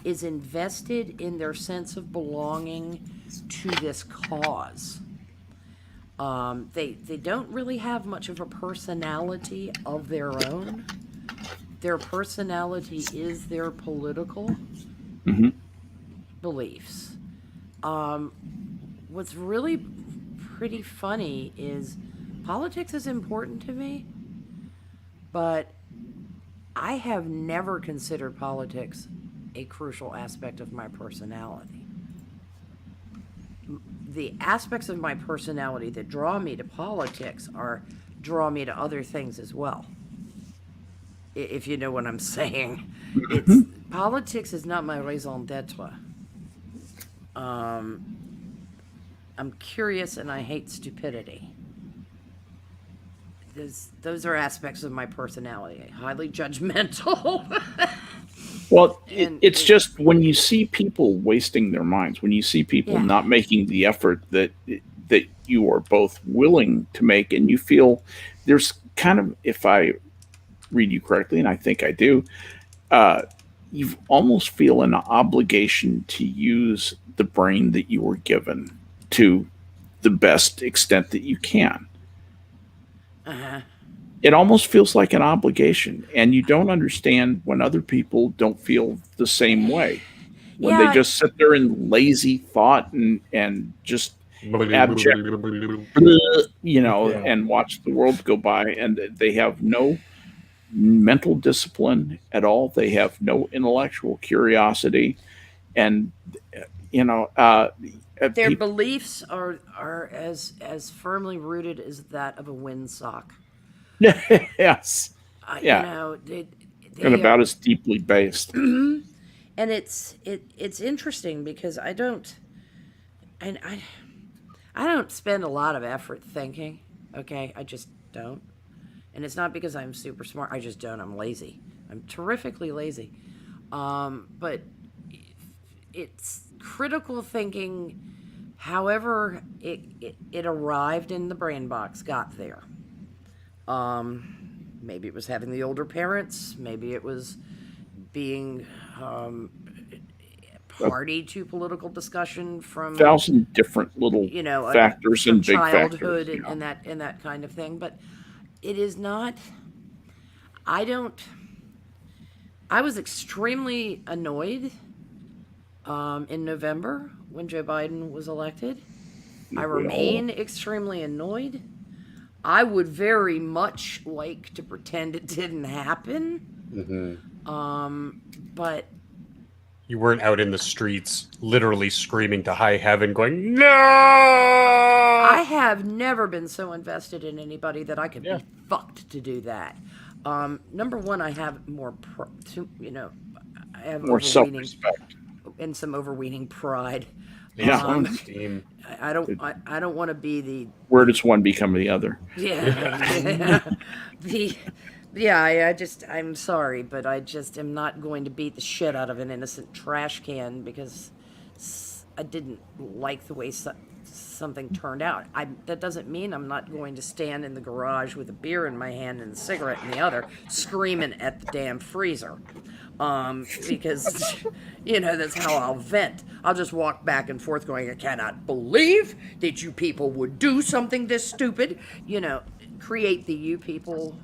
is invested in their sense of belonging to this cause. They don't really have much of a personality of their own. Their personality is their political beliefs. What's really pretty funny is politics is important to me, but I have never considered politics a crucial aspect of my personality. The aspects of my personality that draw me to politics draw me to other things as well. If you know what I'm saying. Politics is not my raison d'etre. I'm curious and I hate stupidity. Those are aspects of my personality. Highly judgmental. Well, it's just when you see people wasting their minds, when you see people not making the effort that you are both willing to make, and you feel there's kind of, if I read you correctly, and I think I do, you almost feel an obligation to use the brain that you were given to the best extent that you can. It almost feels like an obligation, and you don't understand when other people don't feel the same way. When they just sit there in lazy thought and just abject, and watch the world go by, and they have no mental discipline at all. They have no intellectual curiosity, and their beliefs are as firmly rooted as that of a windsock. Yes. And about as deeply based. And it's interesting because I don't spend a lot of effort thinking. Okay, I just don't. And it's not because I'm super smart. I just don't. I'm lazy. I'm terrifically lazy. But it's critical thinking. However, it arrived in the brain box, got there. Maybe it was having the older parents. Maybe it was being party to political discussion from 1,000 different little factors from and big childhood factors. and that kind of thing. But it is not. I was extremely annoyed in November when Joe Biden was elected. I remain extremely annoyed. I would very much like to pretend it didn't happen. But you weren't out in the streets literally screaming to high heaven going, no! I have never been so invested in anybody that I could be fucked to do that. Number one, I have more, I have more self-respect and some overweening pride. Yeah, I don't want to be the. Where does one become the other? Yeah, I'm sorry, but I just am not going to beat the shit out of an innocent trash can because I didn't like the way something turned out. That doesn't mean I'm not going to stand in the garage with a beer in my hand and a cigarette in the other, screaming at the damn freezer. Because, that's how I'll vent. I'll just walk back and forth going, I cannot believe that you people would do something this stupid. Create the you people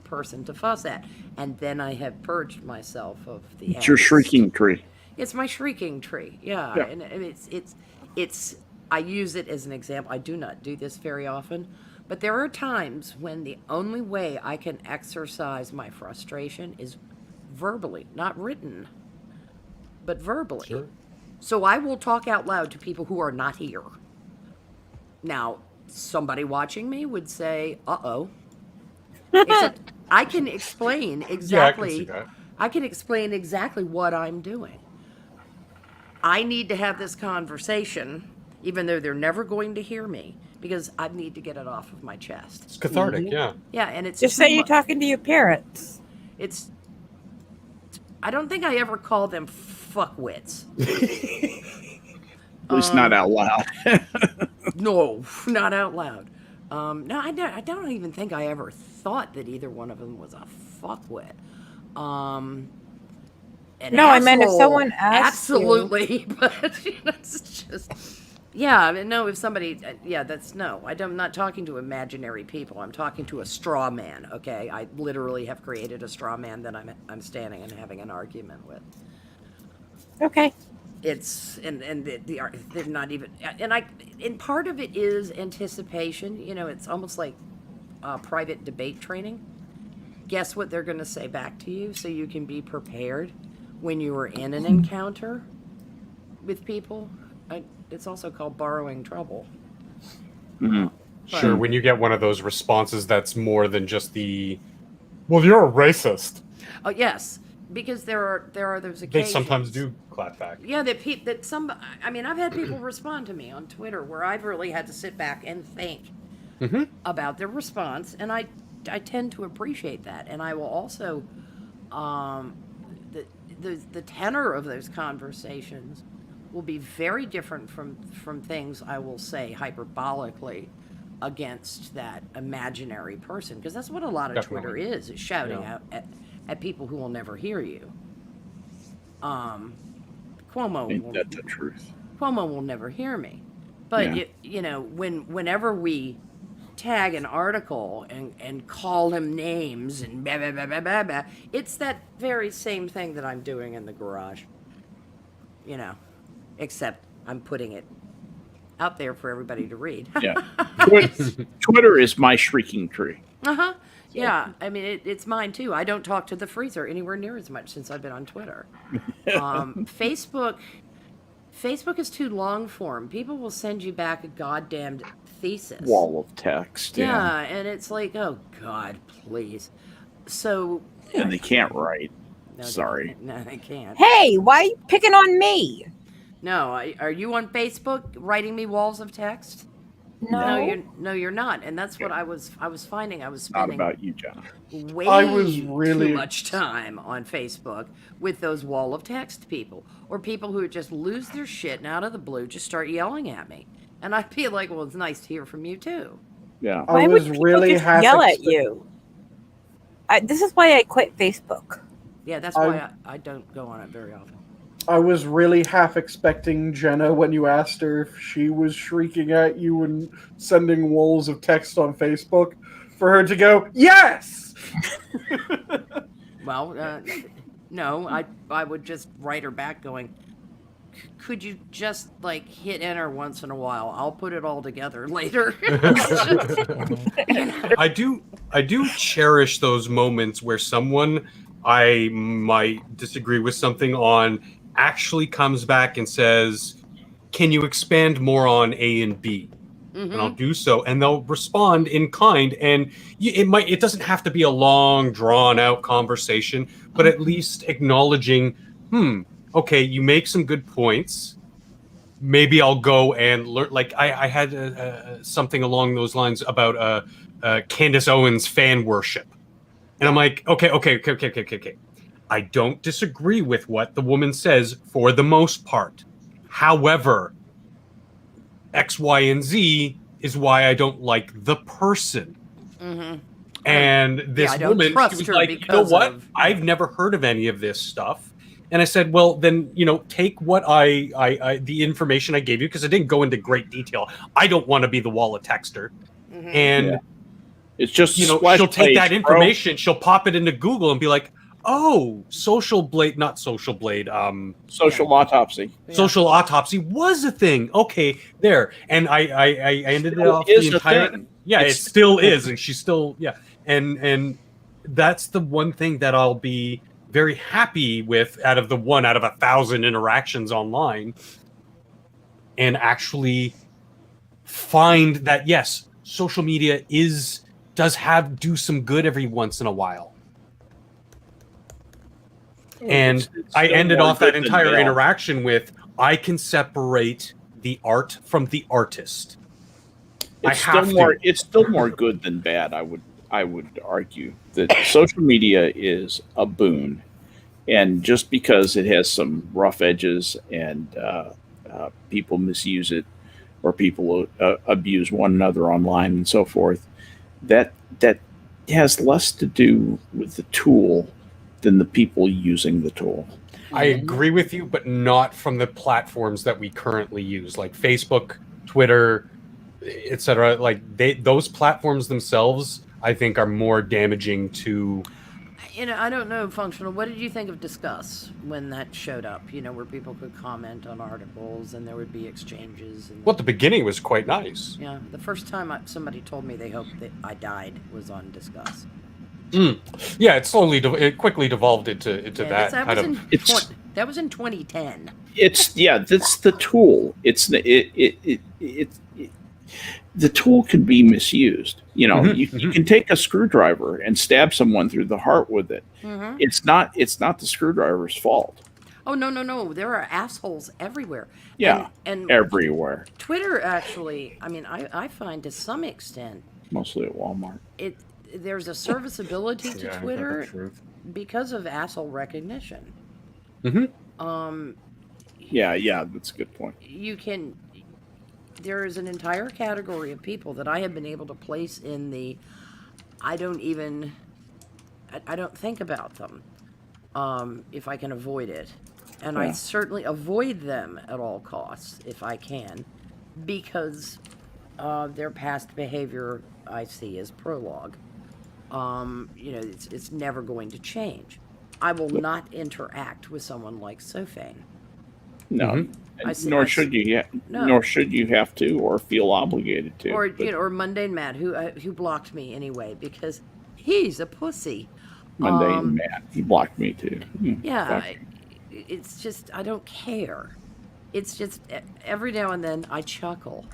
person to fuss at. And then I have purged myself of the It's your shrieking tree. It's my shrieking tree, yeah. And it's I use it as an example. I do not do this very often. But there are times when the only way I can exercise my frustration is verbally, not written, but verbally. Sure. So I will talk out loud to people who are not here. Now, somebody watching me would say, uh-oh. Except I can explain exactly I can explain exactly what I'm doing. I need to have this conversation, even though they're never going to hear me, because I need to get it off of my chest. It's cathartic, yeah. Yeah, and it's just say you're talking to your parents. I don't think I ever call them fuckwits. At least not out loud. No, not out loud. No, I don't even think I ever thought that either one of them was a fuckwit. No, I meant if someone asked absolutely, you. But it's just, if somebody, I'm not talking to imaginary people. I'm talking to a straw man. Okay, I literally have created a straw man that I'm standing and having an argument with. Okay. It's they're not even, and part of it is anticipation. It's almost like private debate training. Guess what they're going to say back to you, so you can be prepared when you are in an encounter with people. It's also called borrowing trouble. Mm-hmm. Sure, when you get one of those responses that's more than just well, you're a racist. Oh, yes, because there are those occasions. They sometimes do clap back. Yeah, I've had people respond to me on Twitter where I've really had to sit back and think about their response, and I tend to appreciate that, and I will also the tenor of those conversations will be very different from things I will say hyperbolically against that imaginary person, because that's what a lot of Definitely. Twitter is shouting out at people who will never hear you. Ain't that the truth? Cuomo will never hear me, but whenever we tag an article and call him names and blah, blah, blah, blah, blah, blah, it's that very same thing that I'm doing in the garage. Except I'm putting it out there for everybody to read. Yeah. Twitter is my shrieking tree. Uh-huh. Yeah, I mean, it's mine too. I don't talk to the freezer anywhere near as much since I've been on Twitter. Facebook is too long form. People will send you back a goddamn thesis. Wall of text. Yeah, and it's like, oh God, please. So. And they can't write. No, Sorry. They can't. Hey, why are you picking on me? No, are you on Facebook writing me walls of text? No, you're not. And that's what I was finding. I was Not spending about you, Jenna. way I was really- too much time on Facebook with those wall of text people, or people who would just lose their shit and out of the blue just start yelling at me. And I'd be like, well, it's nice to hear from you too. Yeah. Why I would was people really just half yell at expect- you? This is why I quit Facebook. Yeah, that's why I don't go on it very often. I was really half expecting Jenna when you asked her if she was shrieking at you and sending walls of text on Facebook for her to go, yes! Well, no, I would just write her back going, could you just like hit enter once in a while? I'll put it all together later. I do cherish those moments where someone I might disagree with something on actually comes back and says, can you expand more on A and B? And I'll do so, and they'll respond in kind. And it doesn't have to be a long, drawn out conversation, but at least acknowledging, okay, you make some good points. Maybe I'll go and learn. Like I had something along those lines about Candace Owens fan worship, and I'm like, okay. I don't disagree with what the woman says for the most part. However, X, Y, and Z is why I don't like the person. And this woman, she was like, you know what? I've never heard of any of this stuff. And I said, well, then, take what the information I gave you, because I didn't go into great detail. I don't want to be the wall of texter. And it's just she'll take that information, she'll pop it into Google and be like, oh, social autopsy. Social autopsy was a thing. Okay, there. And I ended it off the entire. Yeah, it still is, and she's still and that's the one thing that I'll be very happy with out of 1,000 interactions online, and actually find that yes, social media does do some good every once in a while. And I ended off that entire interaction with, I can separate the art from the artist. It's still more good than bad. I would argue that social media is a boon, and just because it has some rough edges and people misuse it, or people abuse one another online and so forth, that has less to do with the tool than the people using the tool. I agree with you, but not from the platforms that we currently use, like Facebook, Twitter, etc. Like those platforms themselves, I think, are more damaging to. I don't know, Functional. What did you think of Discuss when that showed up? Where people could comment on articles and there would be exchanges. Well, the beginning was quite nice. Yeah, the first time somebody told me they hoped that I died was on Discuss. Yeah, it quickly devolved into that kind of. That was in 2010. That's the tool. The tool can be misused. You can take a screwdriver and stab someone through the heart with it. It's not the screwdriver's fault. Oh no! There are assholes everywhere. Yeah, and everywhere. Twitter, actually, I find to some extent, mostly at Walmart, there's a serviceability to Twitter because of asshole recognition. Yeah, that's a good point. There is an entire category of people that I have been able to place in the I don't think about them if I can avoid it. And I certainly avoid them at all costs if I can, because their past behavior I see as prologue. It's never going to change. I will not interact with someone like Sofane. No, nor should you have to, or feel obligated to. Or Mundane Matt, who blocked me anyway because he's a pussy. Mundane Matt, he blocked me too. It's just I don't care. It's just every now and then I chuckle.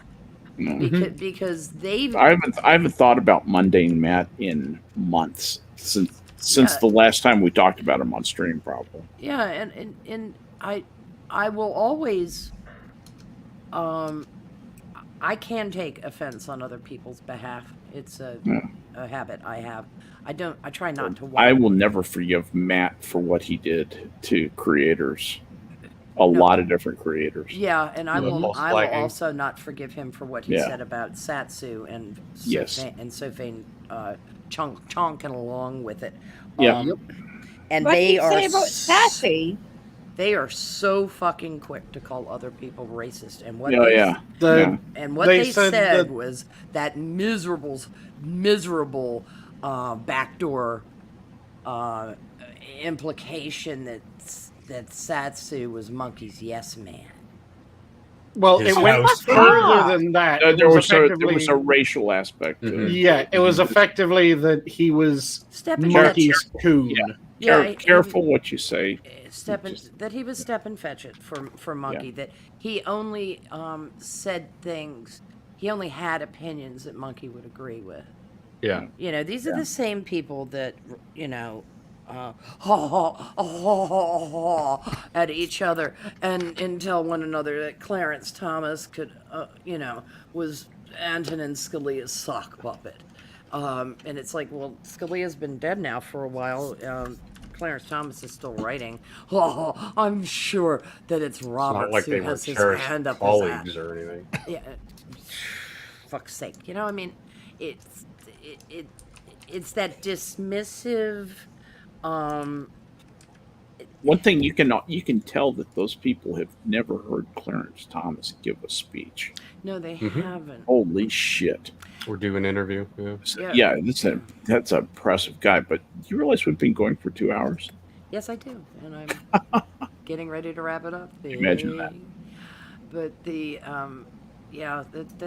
Because they've. I haven't thought about Mundane Matt in months since the last time we talked about him on stream, probably. Yeah, and I will always. I can take offense on other people's behalf. It's a habit I have. I try not to. I will never forgive Matt for what he did to creators. A lot of different creators. Yeah, and I will flagging. also not forgive him for what he said about Satsu and Sophane chonking along with it. And What did they you are say about Sassy? They are so fucking quick to call other people racist, and what what They they said said that- was that miserable backdoor implication that Satsu was Monkey's yes man. Well, His it went house. further than that. There was effectively- a racial aspect to it. Yeah, it was effectively that he was Stepping Monkey's coon. Careful what you say. That he was step and fetch it for Monkey. That he only said things. He only had opinions that Monkey would agree with. Yeah. You know, these are the same people that, you know, at each other and tell one another that Clarence Thomas could, was Antonin Scalia's sock puppet. And it's like, well, Scalia's been dead now for a while. Clarence Thomas is still writing. I'm sure that it's Roberts Not like who they were has his cherished hand up his ass. colleagues or anything. Yeah, fuck's sake. You know, I mean, it's that dismissive. One thing you can tell that those people have never heard Clarence Thomas give a speech. No, they haven't. Holy shit! Or do an interview. Yeah, that's a impressive guy. But you realize we've been going for 2 hours? Yes, I do, and I'm getting ready to wrap it up. Imagine that. But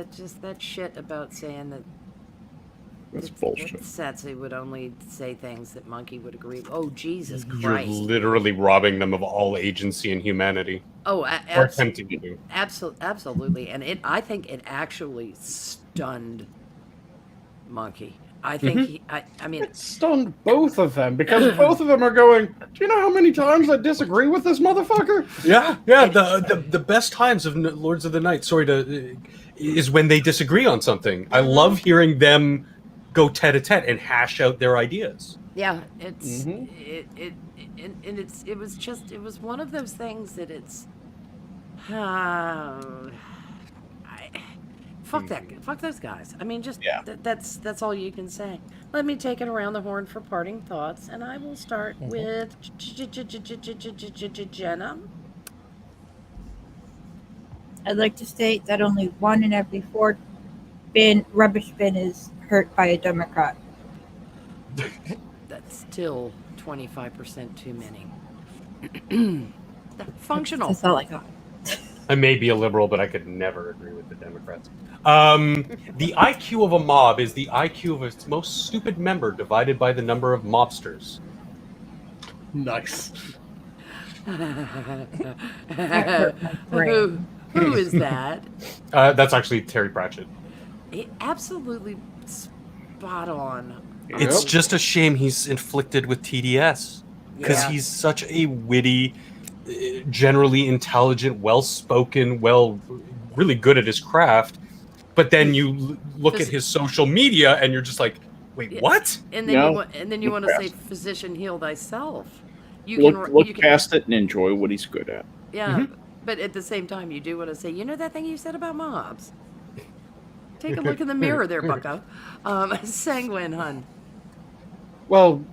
that shit about saying that. That's bullshit. Satsu would only say things that Monkey would agree with. Oh, Jesus You're Christ. literally robbing them of all agency and humanity. Oh, or attempting to do. Absolutely. And I think it actually stunned Monkey. I think I mean, It stunned both of them because both of them are going, do you know how many times I disagree with this motherfucker? Yeah. The best times of Lords of the Night, is when they disagree on something. I love hearing them go tete-a-tete and hash out their ideas. yeah, it's it was one of those things that it's fuck those guys. I mean, just that's all you can say. Let me take it around the horn for parting thoughts, and I will start with Jenna. I'd like to state that only 1 in every 4 rubbish bin is hurt by a Democrat. That's still 25% too many. Functional. That's all I got. I may be a liberal, but I could never agree with the Democrats. The IQ of a mob is the IQ of its most stupid member divided by the number of mobsters. Nice. Who is that? That's actually Terry Pratchett. Absolutely spot on. It's just a shame he's inflicted with TDS because he's such a witty, generally intelligent, well-spoken, really good at his craft. But then you look at his social media and you're just like, wait, what? And then you want to say, "Physician, heal thyself." Look past it and enjoy what he's good at. Yeah, but at the same time, you do want to say, you know that thing you said about mobs? Take a look in the mirror there, bucko. Sanguine, hun. Well,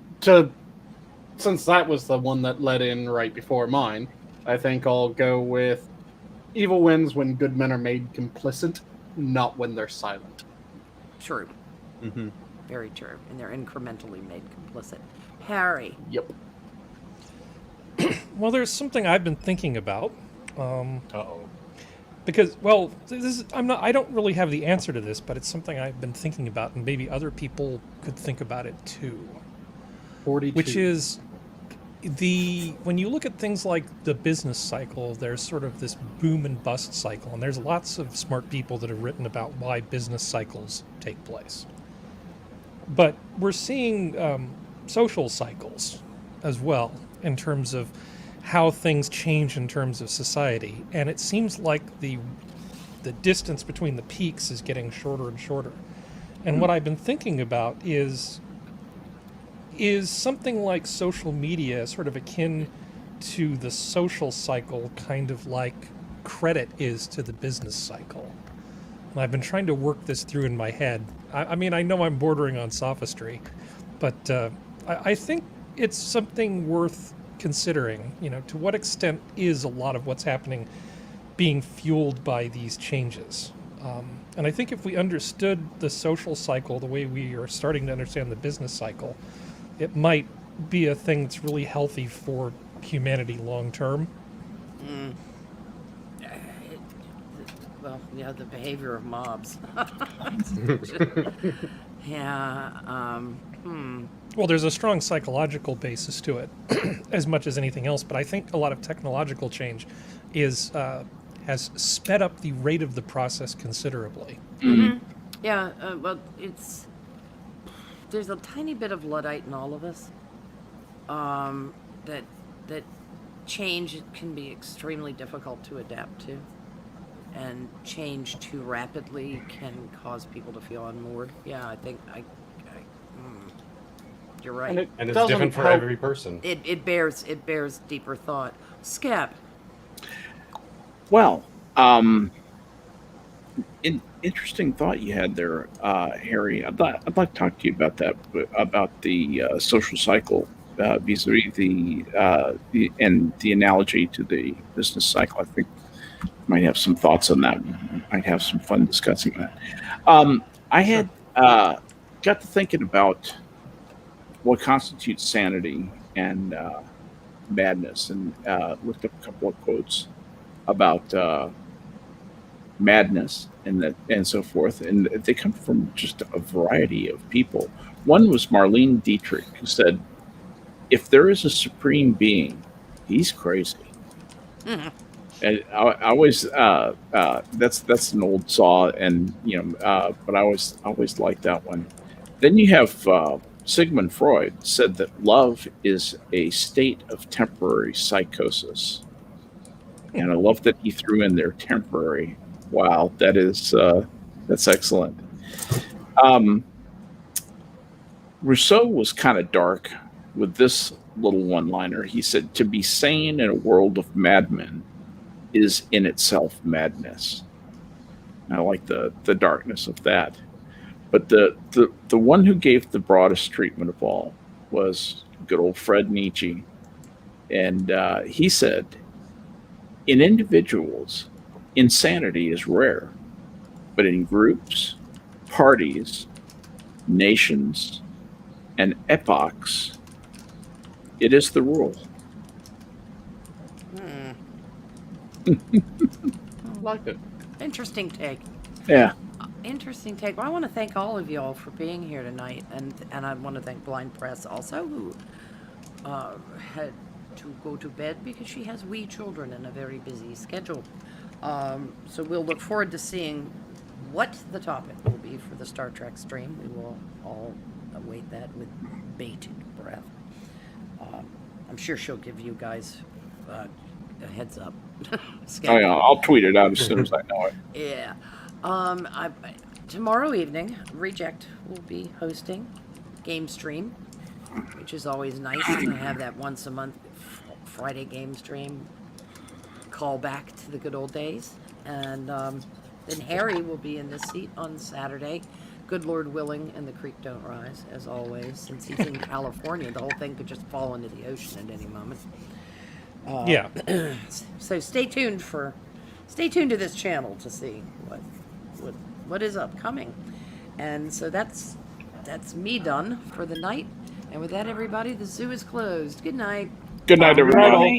since that was the one that led in right before mine, I think I'll go with evil wins when good men are made complicit, not when they're silent. True. Very true. And they're incrementally made complicit. Harry. Yep. Well, there's something I've been thinking about. Uh-oh. Because, I don't really have the answer to this, but it's something I've been thinking about, and maybe other people could think about it too. 42. Which is when you look at things like the business cycle, there's sort of this boom and bust cycle, and there's lots of smart people that have written about why business cycles take place. But we're seeing social cycles as well in terms of how things change in terms of society, and it seems like the the distance between the peaks is getting shorter and shorter. And what I've been thinking about is something like social media sort of akin to the social cycle, kind of like credit is to the business cycle. And I've been trying to work this through in my head. I mean, I know I'm bordering on sophistry, but I think it's something worth considering. You know, to what extent is a lot of what's happening being fueled by these changes? And I think if we understood the social cycle the way we are starting to understand the business cycle, it might be a thing that's really healthy for humanity long term. Well, yeah, the behavior of mobs. Yeah. Well, there's a strong psychological basis to it, as much as anything else. But I think a lot of technological change has sped up the rate of the process considerably. Yeah. Well, there's a tiny bit of Luddite in all of us. That change can be extremely difficult to adapt to, and change too rapidly can cause people to feel unmoored. Yeah, I think you're right. And it's different for every person. It bears deeper thought. Skep. Well, interesting thought you had there, Harry. I'd like to talk to you about that, about the social cycle vis-a-vis the analogy to the business cycle. I think might have some thoughts on that. Might have some fun discussing that. I had got to thinking about what constitutes sanity and madness, and looked up a couple of quotes about madness and so forth, and they come from just a variety of people. One was Marlene Dietrich, who said, "If there is a supreme being, he's crazy." And I always that's an old saw, and but I always liked that one. Then you have Sigmund Freud said that love is a state of temporary psychosis, and I love that he threw in there temporary. Wow, that's excellent. Rousseau was kind of dark with this little one-liner. He said, "To be sane in a world of madmen is in itself madness." And I like the darkness of that. But the one who gave the broadest treatment of all was good old Fred Nietzsche. And he said, "In individuals, insanity is rare, but in groups, parties, nations, and epochs, it is the rule." Like it. Interesting take. Yeah. Interesting take. Well, I want to thank all of you all for being here tonight, and I want to thank Blind Press also, who had to go to bed because she has wee children and a very busy schedule. So we'll look forward to seeing what the topic will be for the Star Trek stream. We will all await that with bated breath. I'm sure she'll give you guys a heads up. Oh yeah, I'll tweet it out as soon as I know it. Yeah. Tomorrow evening, Reject will be hosting game stream, which is always nice to have that once a month Friday game stream call back to the good old days. And then Harry will be in this seat on Saturday. Good Lord willing, and the creek don't rise, as always. Since he's in California, the whole thing could just fall into the ocean at any moment. Yeah. So stay tuned to this channel to see what is upcoming. And so that's me done for the night. And with that, everybody, the zoo is closed. Good night. Good night, everybody.